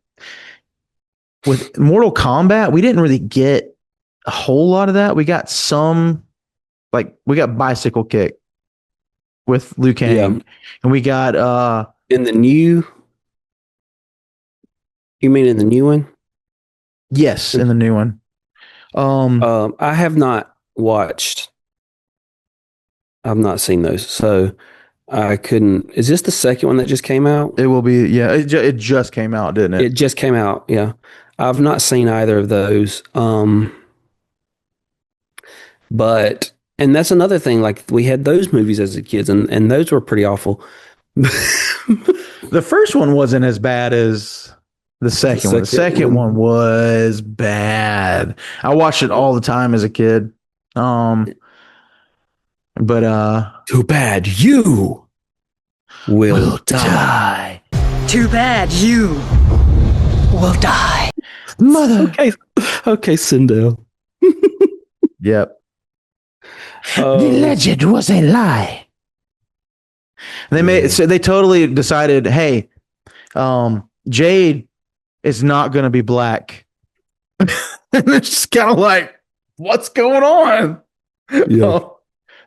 with Mortal Kombat, we didn't really get a whole lot of that. We got some, like, we got bicycle kick with Liu Kang, and we got in the new. You mean in the new one? Yes, in the new one. I have not watched. I've not seen those, so I couldn't. Is this the second one that just came out? It will be. Yeah, it just came out, didn't it? It just came out. Yeah, I've not seen either of those. But and that's another thing. Like, we had those movies as a kids, and those were pretty awful. The first one wasn't as bad as the second one. The second one was bad. I watched it all the time as a kid. But too bad you will die. Too bad you will die. Mother. Okay, Sindel. Yep. The legend was a lie. They totally decided, hey, Jade is not going to be black. And it's just kind of like, what's going on? Yeah.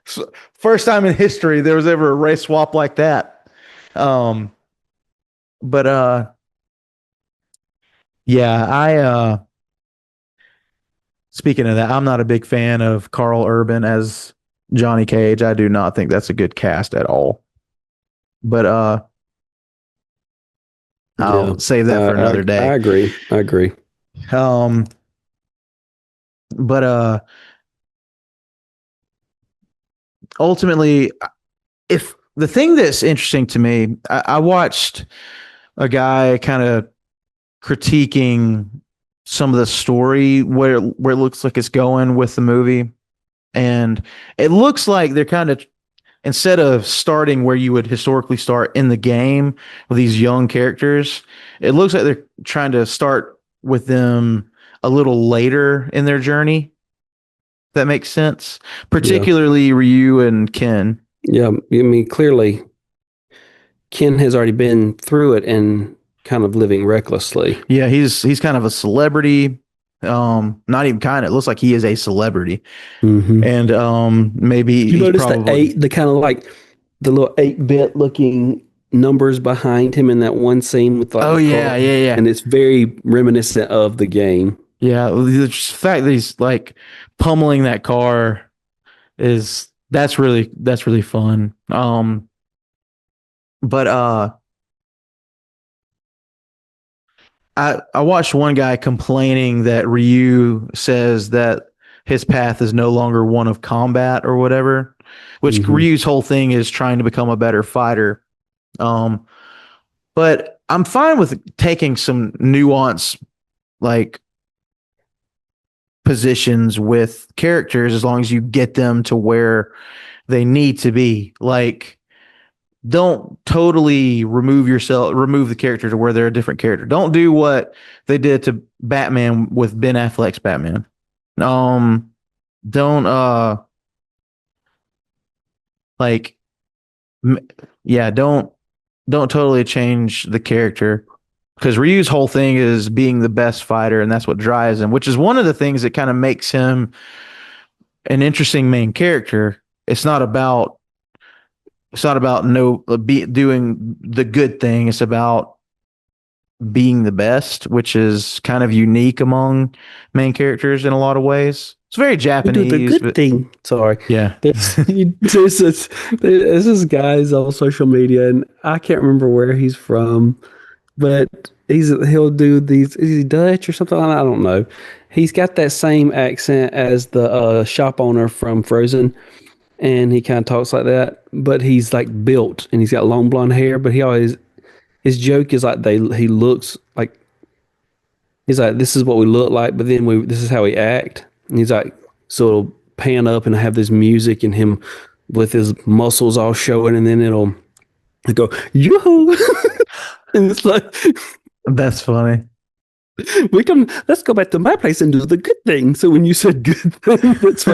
So, first time in history there was ever a race swap like that. But yeah, speaking of that, I'm not a big fan of Carl Urban as Johnny Cage. I do not think that's a good cast at all. But I'll save that for another day. I agree. But ultimately, if the thing that's interesting to me, I watched a guy kind of critiquing some of the story where it looks like it's going with the movie, and it looks like they're kind of, instead of starting where you would historically start in the game with these young characters, it looks like they're trying to start with them a little later in their journey. That makes sense. Particularly Ryu and Ken. Yeah, I mean, clearly Ken has already been through it and kind of living recklessly. Yeah, he's kind of a celebrity. Not even kind of. It looks like he is a celebrity. And maybe you notice the kind of like the little 8-bit looking numbers behind him in that one scene with like yeah, and it's very reminiscent of the game. Yeah, the fact that he's like pummeling that car that's really fun. But I watched one guy complaining that Ryu says that his path is no longer one of combat or whatever, which Ryu's whole thing is trying to become a better fighter. But I'm fine with taking some nuance, like, positions with characters, as long as you get them to where they need to be. Like, don't totally remove the character to where they're a different character. Don't do what they did to Batman with Ben Affleck's Batman. Don't don't totally change the character, because Ryu's whole thing is being the best fighter, and that's what drives him, which is one of the things that kind of makes him an interesting main character. It's not about doing the good thing. It's about being the best, which is kind of unique among main characters in a lot of ways. It's very We do Japanese, the good but thing. Sorry. yeah. There's this guy's on social media, and I can't remember where he's from, but he'll do these. Is he Dutch or something? I don't know. He's got that same accent as the shop owner from Frozen, and he kind of talks like that. But he's like built, and he's got long blonde hair. But his joke is like he looks like he's like, this is what we look like, but then this is how we act. And he's like, so it'll pan up and have this music and him with his muscles all showing, and then it'll go, yoo-hoo. And it's like, That's funny. let's go back to my place and do the good thing. So when you said good thing, that's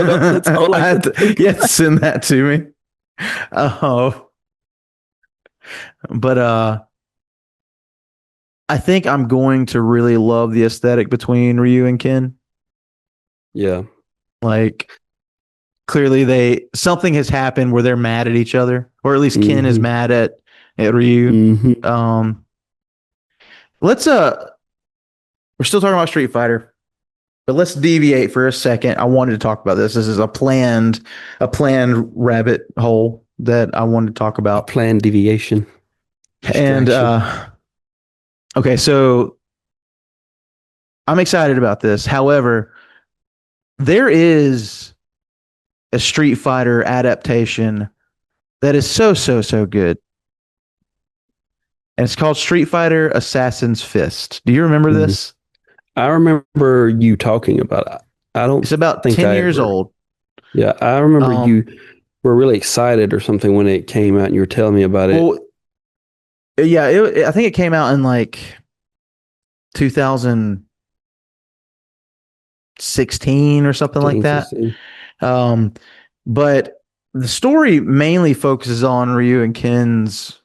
all I had to think. You had to send that to me. Oh, but I think I'm going to really love the aesthetic between Ryu and Ken. Yeah. Like, clearly something has happened where they're mad at each other, or at least Ken is mad at Ryu. Mm-hmm. Let's we're still talking about Street Fighter, but let's deviate for a second. I wanted to talk about this. This is a planned rabbit hole that I wanted to talk about. Planned deviation. And okay, so I'm excited about this. However, there is a Street Fighter adaptation that is so good. And it's called Street Fighter Assassin's Fist. Do you remember this? I remember you talking about it. I don't It's about think 10 years old. Yeah, I remember you were really excited or something when it came out and you were telling me about it. Well, yeah, I think it came out in like 2016 or something like that. But the story mainly focuses on Ryu and Ken's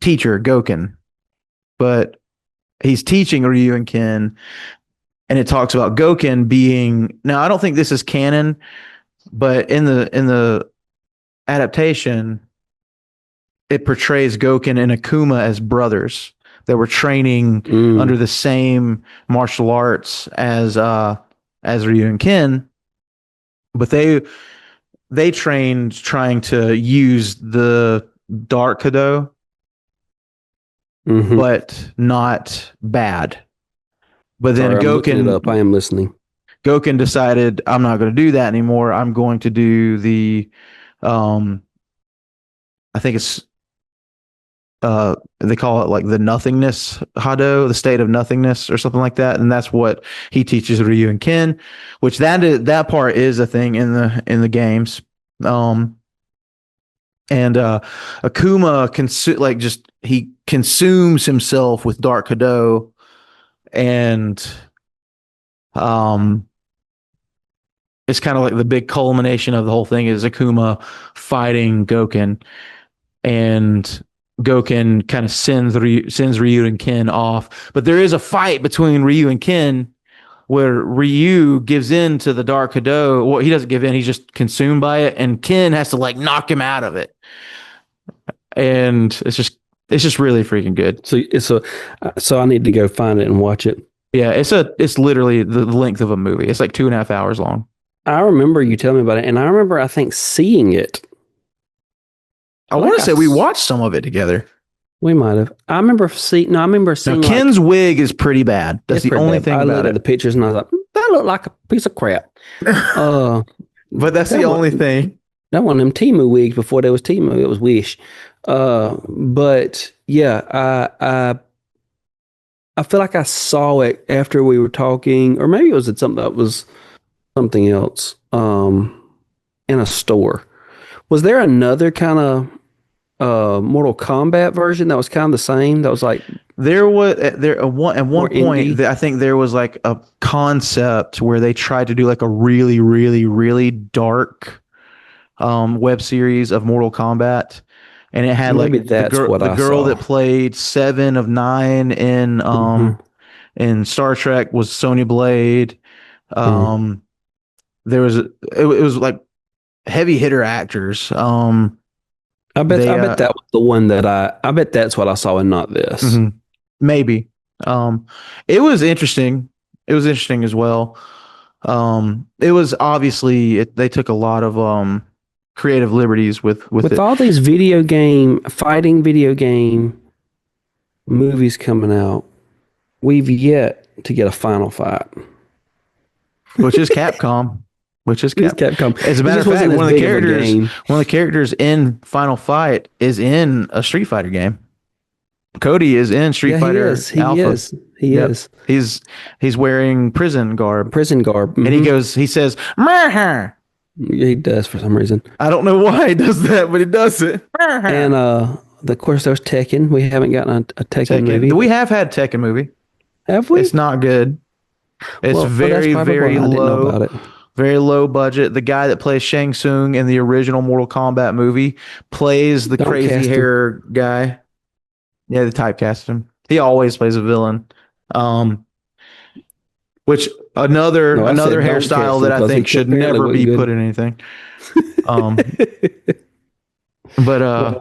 teacher, Goken. But he's teaching Ryu and Ken, and it talks about Goken being, now I don't think this is canon, but in the adaptation, it portrays Goken and Akuma as brothers that were training under the same martial arts as Ryu and Ken, but they trained trying to use the Dark Kado, but not bad. But then Sorry, I'm looking it up. I am listening. Goken decided, I'm not going to do that anymore. I'm going to do the, I think it's, they call it like the nothingness Hado, the state of nothingness or something like that. And that's what he teaches Ryu and Ken, which that part is a thing in the games. And Akuma he consumes himself with Dark Kado, and it's kind of like the big culmination of the whole thing is Akuma fighting Goken, and Goken kind of sends Ryu and Ken off. But there is a fight between Ryu and Ken where Ryu gives in to the Dark Kado. Well, he doesn't give in; he's just consumed by it, and Ken has to like knock him out of it. And it's just really freaking good. So I need to go find it and watch it. Yeah, it's literally the length of a movie. It's like 2.5 hours long. I remember you telling me about it, and I remember I think seeing it. I want to say we watched some of it together. We might have. I remember seeing. Now Ken's wig is pretty bad. That's the only thing about it. I looked at the pictures and I was like, that looked like a piece of crap. But that's the only thing. That one of them Temu wigs before there was Temu. It was Wish. But yeah, I feel like I saw it after we were talking, or maybe it was something else in a store. Was there another kind of Mortal Kombat version that was kind of the same? That was like at one point. I think there was like a concept where they tried to do like a really, really, really dark web series of Mortal Kombat. And it had maybe like the girl that played 7 of 9 in Star Trek was Sonya Blade. There was it was like heavy hitter actors. I bet that was the one that I bet that's what I saw and not this. Maybe. Um, it was interesting. It was interesting as well. It was obviously they took a lot of creative liberties with With it, all these fighting video game movies coming out, we've yet to get a final fight. which is Capcom. Which is It's Capcom. Capcom. As a It matter just of fact, wasn't as one of the big of a characters, game. one of the characters in Final Fight is in a Street Fighter game. Cody is in Street Yeah, he Fighter is. He Alpha. is. He Yep. is. He's wearing prison garb. Prison garb. And Mhm. he says, "Murher." He does for some reason. I don't know why he does that, but he does it. And of course, there's Tekken. We haven't gotten a Tekken movie. We have had Tekken movie. Have we? It's not good. It's Well, that's very, probably very why I didn't know low. about it. Very low budget. The guy that plays Shang Tsung in the original Mortal Kombat movie plays the Don't crazy cast him. hair guy. Yeah, they typecast him. He always plays a villain. Which another No, I said another don't cast hairstyle him that I because he think should apparently never wasn't be good. put in anything. But I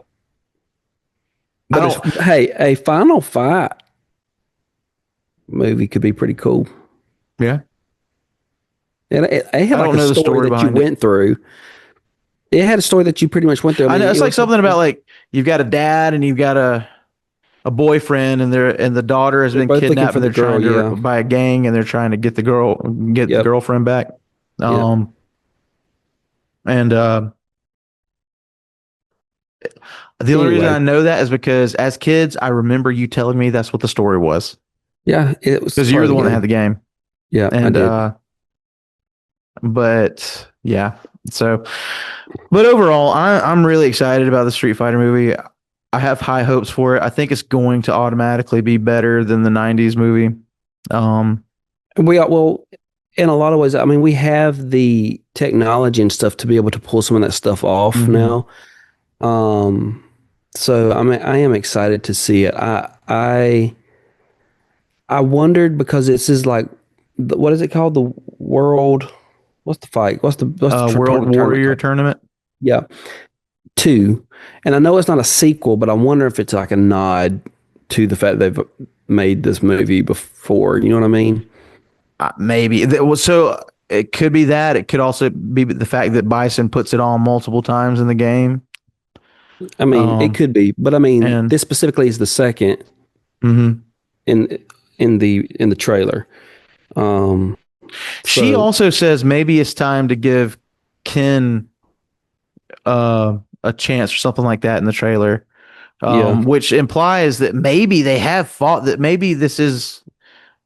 don't. Hey, a Final Fight movie could be pretty cool. Yeah, And it had I like don't know a the story story that you behind it. went through. It had a story that you pretty much went through. I know mean, it's it like was- something about like you've got a dad and you've got a boyfriend and the daughter has They're been both looking kidnapped for and the they're trying girl, to yeah. by a gang and they're trying to get the Yep. girlfriend back. And the only reason Anyway. I know that is because as kids I remember you telling me that's what the story was Yeah, it was because you were the one that had the game. Yeah, I And did. but yeah, so but overall I'm really excited about the Street Fighter movie. I have high hopes for it. I think it's going to automatically be better than the 90s movie. Well, in a lot of ways, I mean, we have the technology and stuff to be able to pull some of that stuff off Mhm. now. So I mean, I am excited to see it. I wondered because this is like, what is it called? The world. What's the fight? What's the World tournament Warrior called? Tournament. Yeah, 2. And I know it's not a sequel, but I wonder if it's like a nod to the fact they've made this movie before. You know what I mean? Maybe so it could be that. It could also be the fact that Bison puts it on multiple times in the game. I mean, it could be, but I mean, and- this specifically is the second Mhm. in the trailer. She So- also says maybe it's time to give Ken a chance or something like that in the trailer. Yeah. Which implies that maybe they have fought, that maybe this is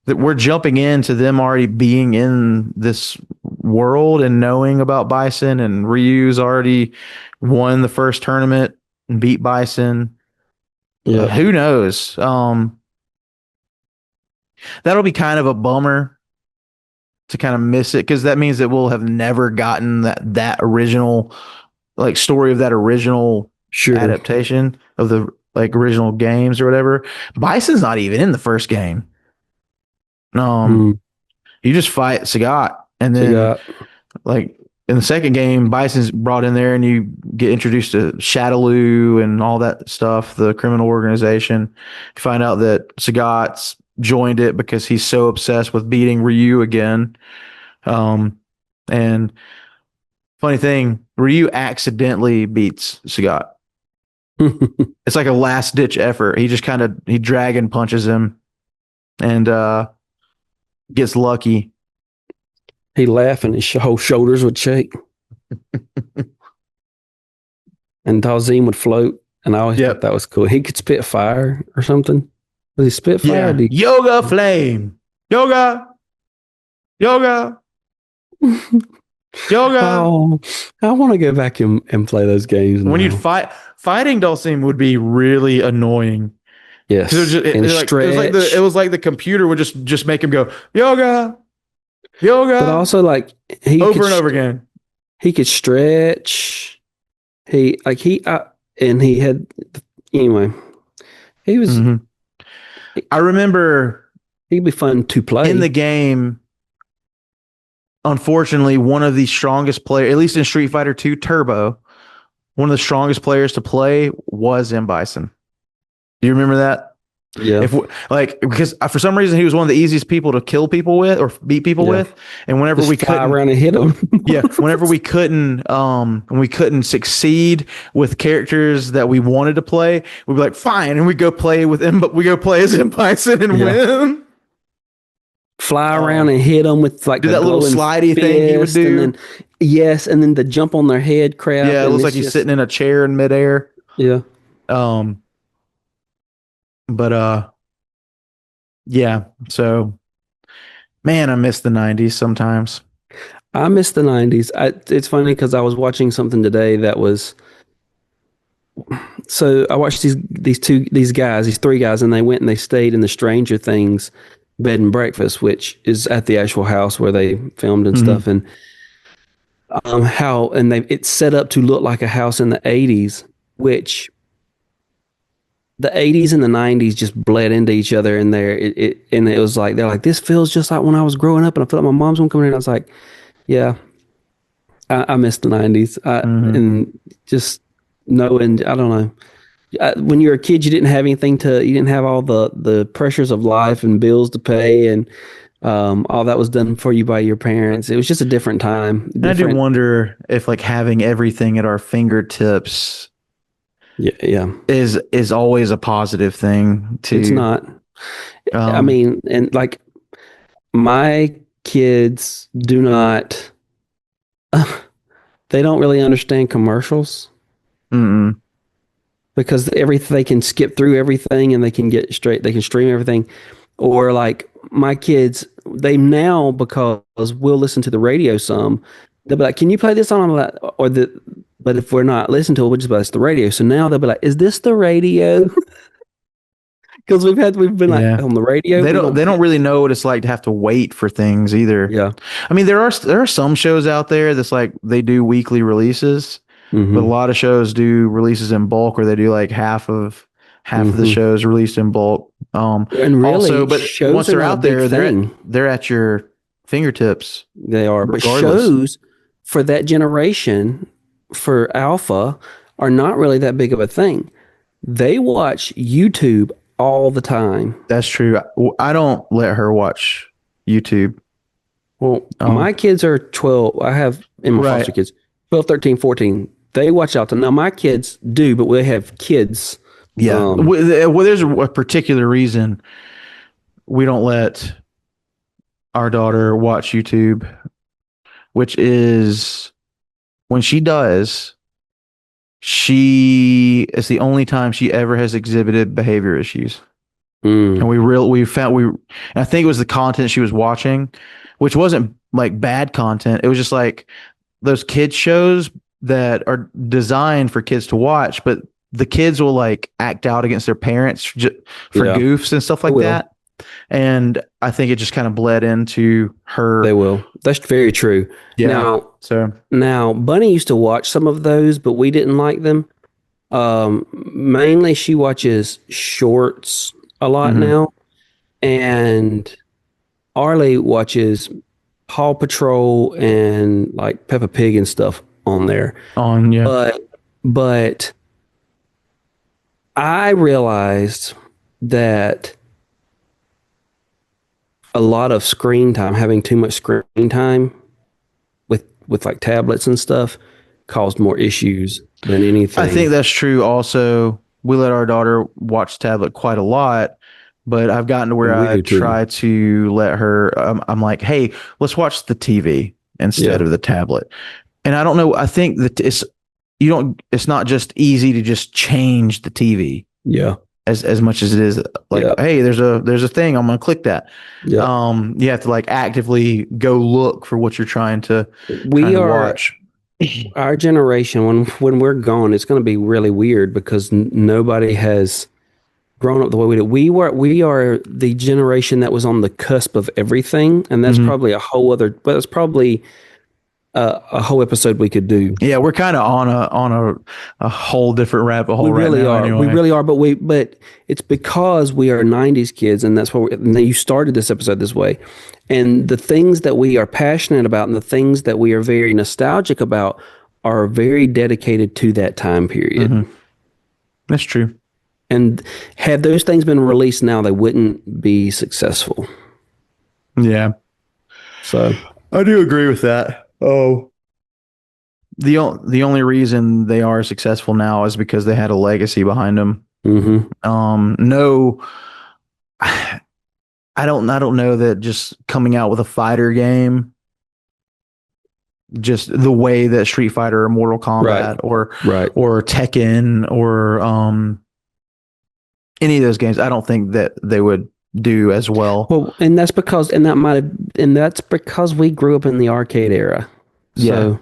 that we're jumping into them already being in this world and knowing about Bison, and Ryu's already won the first tournament and beat Bison. Yeah. Who knows? That'll be kind of a bummer to kind of miss it, because that means that we'll have never gotten that original like story of that original Sure. adaptation of the like original games or whatever. Bison's not even in the first game. Mm, You just fight Sagat, and then like in the second game, Bison's brought in there, and you get introduced to Shadaloo and all that stuff, the criminal organization. You find out that Sagat's joined it because he's so obsessed with beating Ryu again. And funny thing, Ryu accidentally beats Sagat. It's like a last ditch effort. He just he dragon punches him and gets lucky. he laughed and his whole shoulders would shake. And Dalzim would float. And I always thought that was cool. He could spit fire or something. Does he spit fire? Yeah. Or did he- Yoga flame. Yoga. Yoga. Yoga. Oh, I want to go back and play those games. When now. you'd fighting Dalsim would be really annoying. Yes. 'Cause And stretch. it was like the computer would just make him go yoga, yoga, But also like he over could and over again. He could stretch. And he had anyway. He was Mhm. I remember he'd be fun to play. in the game, unfortunately, one of the strongest players, at least in Street Fighter 2 Turbo, one of the strongest players to play was M. Bison. Do you remember that? Yeah. If like because for some reason he was one of the easiest people to kill people with or beat people with, and whenever Just we fly couldn't, around and hit them. yeah, whenever we couldn't succeed with characters that we wanted to play, we'd be like, fine, and we go play with him, but we go play as M. Bison and win. Fly around and hit them with like Do the that little glowing slidey thing he would fist, do. and then the jump on their head crap. Yeah, it and looks it's like he's just- sitting in a chair in midair. Yeah. But yeah. So, man, I miss the '90s sometimes. I miss the 90s. It's funny because I was watching something today that was. So I watched these three guys, and they went and they stayed in the Stranger Things bed and breakfast, which is at the actual house where they filmed and stuff, and it's set up to look like a house in the 80s, which the 80s and the 90s just bled into each other in there. And it was like they're like, this feels just like when I was growing up, and I feel like my mom's gonna come in. And I was like, yeah, I miss the 90s, and just knowing, I don't know. When you were a kid, you didn't have you didn't have all the pressures of life and bills to pay, and all that was done for you by your parents. It was just a different time. And I do wonder if like having everything at our fingertips is always a positive thing too. It's not. I mean, and like my kids do not, they don't really understand commercials. Because they can skip through everything and they can stream everything. Or like my kids, because we'll listen to the radio some, they'll be like, can you play this on that? But if we're not listening to it, we'll just be like, it's the radio. So now they'll be like, is this the radio? Because we've been like on the radio. They don't really know what it's like to have to wait for things either. Yeah. I mean, there are some shows out there that's like they do weekly releases. But a lot of shows do releases in bulk, or they do like half of the shows released in bulk. And really, also, but shows once they're out there, thing. they're at your fingertips. They are. Regardless. But shows for that generation, for Alpha, are not really that big of a thing. They watch YouTube all the time. That's true. I don't let her watch YouTube. Well, my kids are 12. I have in my foster kids 12, 13, 14. They watch out. Now my kids do, but we have kids. Yeah. Well, there's a particular reason we don't let our daughter watch YouTube, which is when she does, it's the only time she ever has exhibited behavior issues. And I think it was the content she was watching, which wasn't like bad content. It was just like those kids shows that are designed for kids to watch, but the kids will like act out against their parents for goofs and stuff like that. And I think it just kind of bled into her. They will. That's very true. Yeah. Now Bunny used to watch some of those, but we didn't like them. Mainly she watches shorts a lot now, and Arlie watches Paw Patrol and like Peppa Pig and stuff on there. But I realized that a lot of screen time, having too much screen time with like tablets and stuff, caused more issues than anything. I think that's true. Also, we let our daughter watch tablet quite a lot, but I've gotten to where I try to let her. I'm like, hey, let's watch the TV instead of the tablet. And I don't know. I think that it's not just easy to just change the TV. Yeah. As much as it is like, hey, there's a thing, I'm gonna click that. Yeah. You have to like actively go look for what you're trying to watch. Our generation, when we're gone, it's going to be really weird because nobody has grown up the way we did. We are the generation that was on the cusp of everything, and that's probably a whole other. But it's probably a whole episode we could do. Yeah, we're kind of on a whole different rabbit hole. We really are. Anyway. We really are. But it's because we are '90s kids, and that's what you started this episode this way. And the things that we are passionate about, and the things that we are very nostalgic about, are very dedicated to that time period. That's true. And had those things been released now, they wouldn't be successful. Yeah, So I do agree with that. Oh, the only reason they are successful now is because they had a legacy behind them. No, I don't know that just coming out with a fighter game, just the way that Street Fighter or Mortal Kombat or Tekken or any of those games, I don't think that they would do as well. Well, and that's because we grew up in the arcade era. So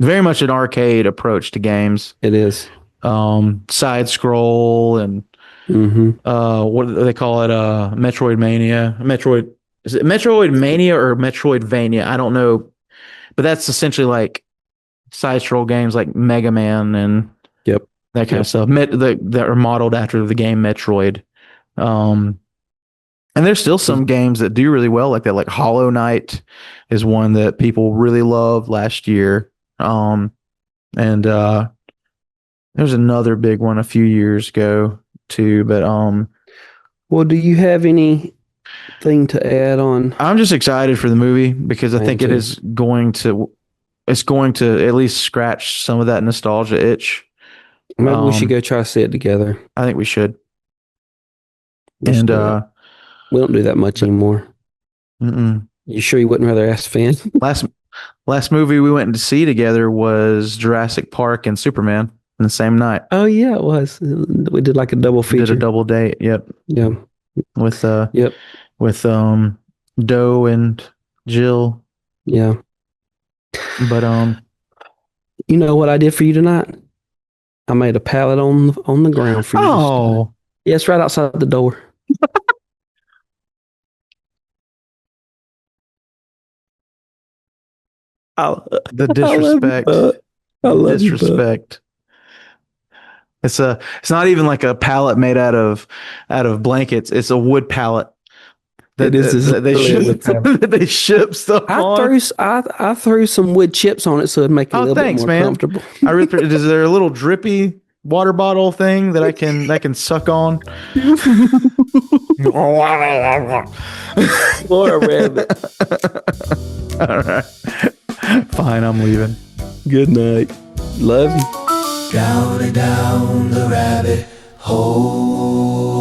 very much an arcade approach to games. it is. Side scroll and what do they call it? Metroid. Is it Metroid Mania or Metroidvania? I don't know, but that's essentially like side scroll games like Mega Man and that kind of stuff that are modeled after the game Metroid. And there's still some games that do really well like that. Like Hollow Knight is one that people really loved last year. And there's another big one a few years ago too. But well, do you have anything to add on? I'm just excited for the movie because I think it's going to at least scratch some of that nostalgia itch. Maybe we should go try to see it together. I think we should. We don't do that much anymore. You sure you wouldn't rather ask Finn? Last movie we went to see together was Jurassic Park and Superman in the same night. Oh yeah, it was. We did like a double feature. We did a double date. Yep. Yeah. With Doe and Jill. Yeah. But you know what I did for you tonight? I made a pallet on the ground for you. Oh. Yeah, it's right outside the door. The disrespect. I love you, disrespect. It's not even like a pallet made out of blankets. It's a wood pallet. They ship stuff on. I threw some wood chips on it so it'd make it a little bit more comfortable. Is there a little drippy water bottle thing that I can suck on? Or a rabbit. All right. Fine, I'm leaving. Good night. Love you. Down and down the rabbit hole.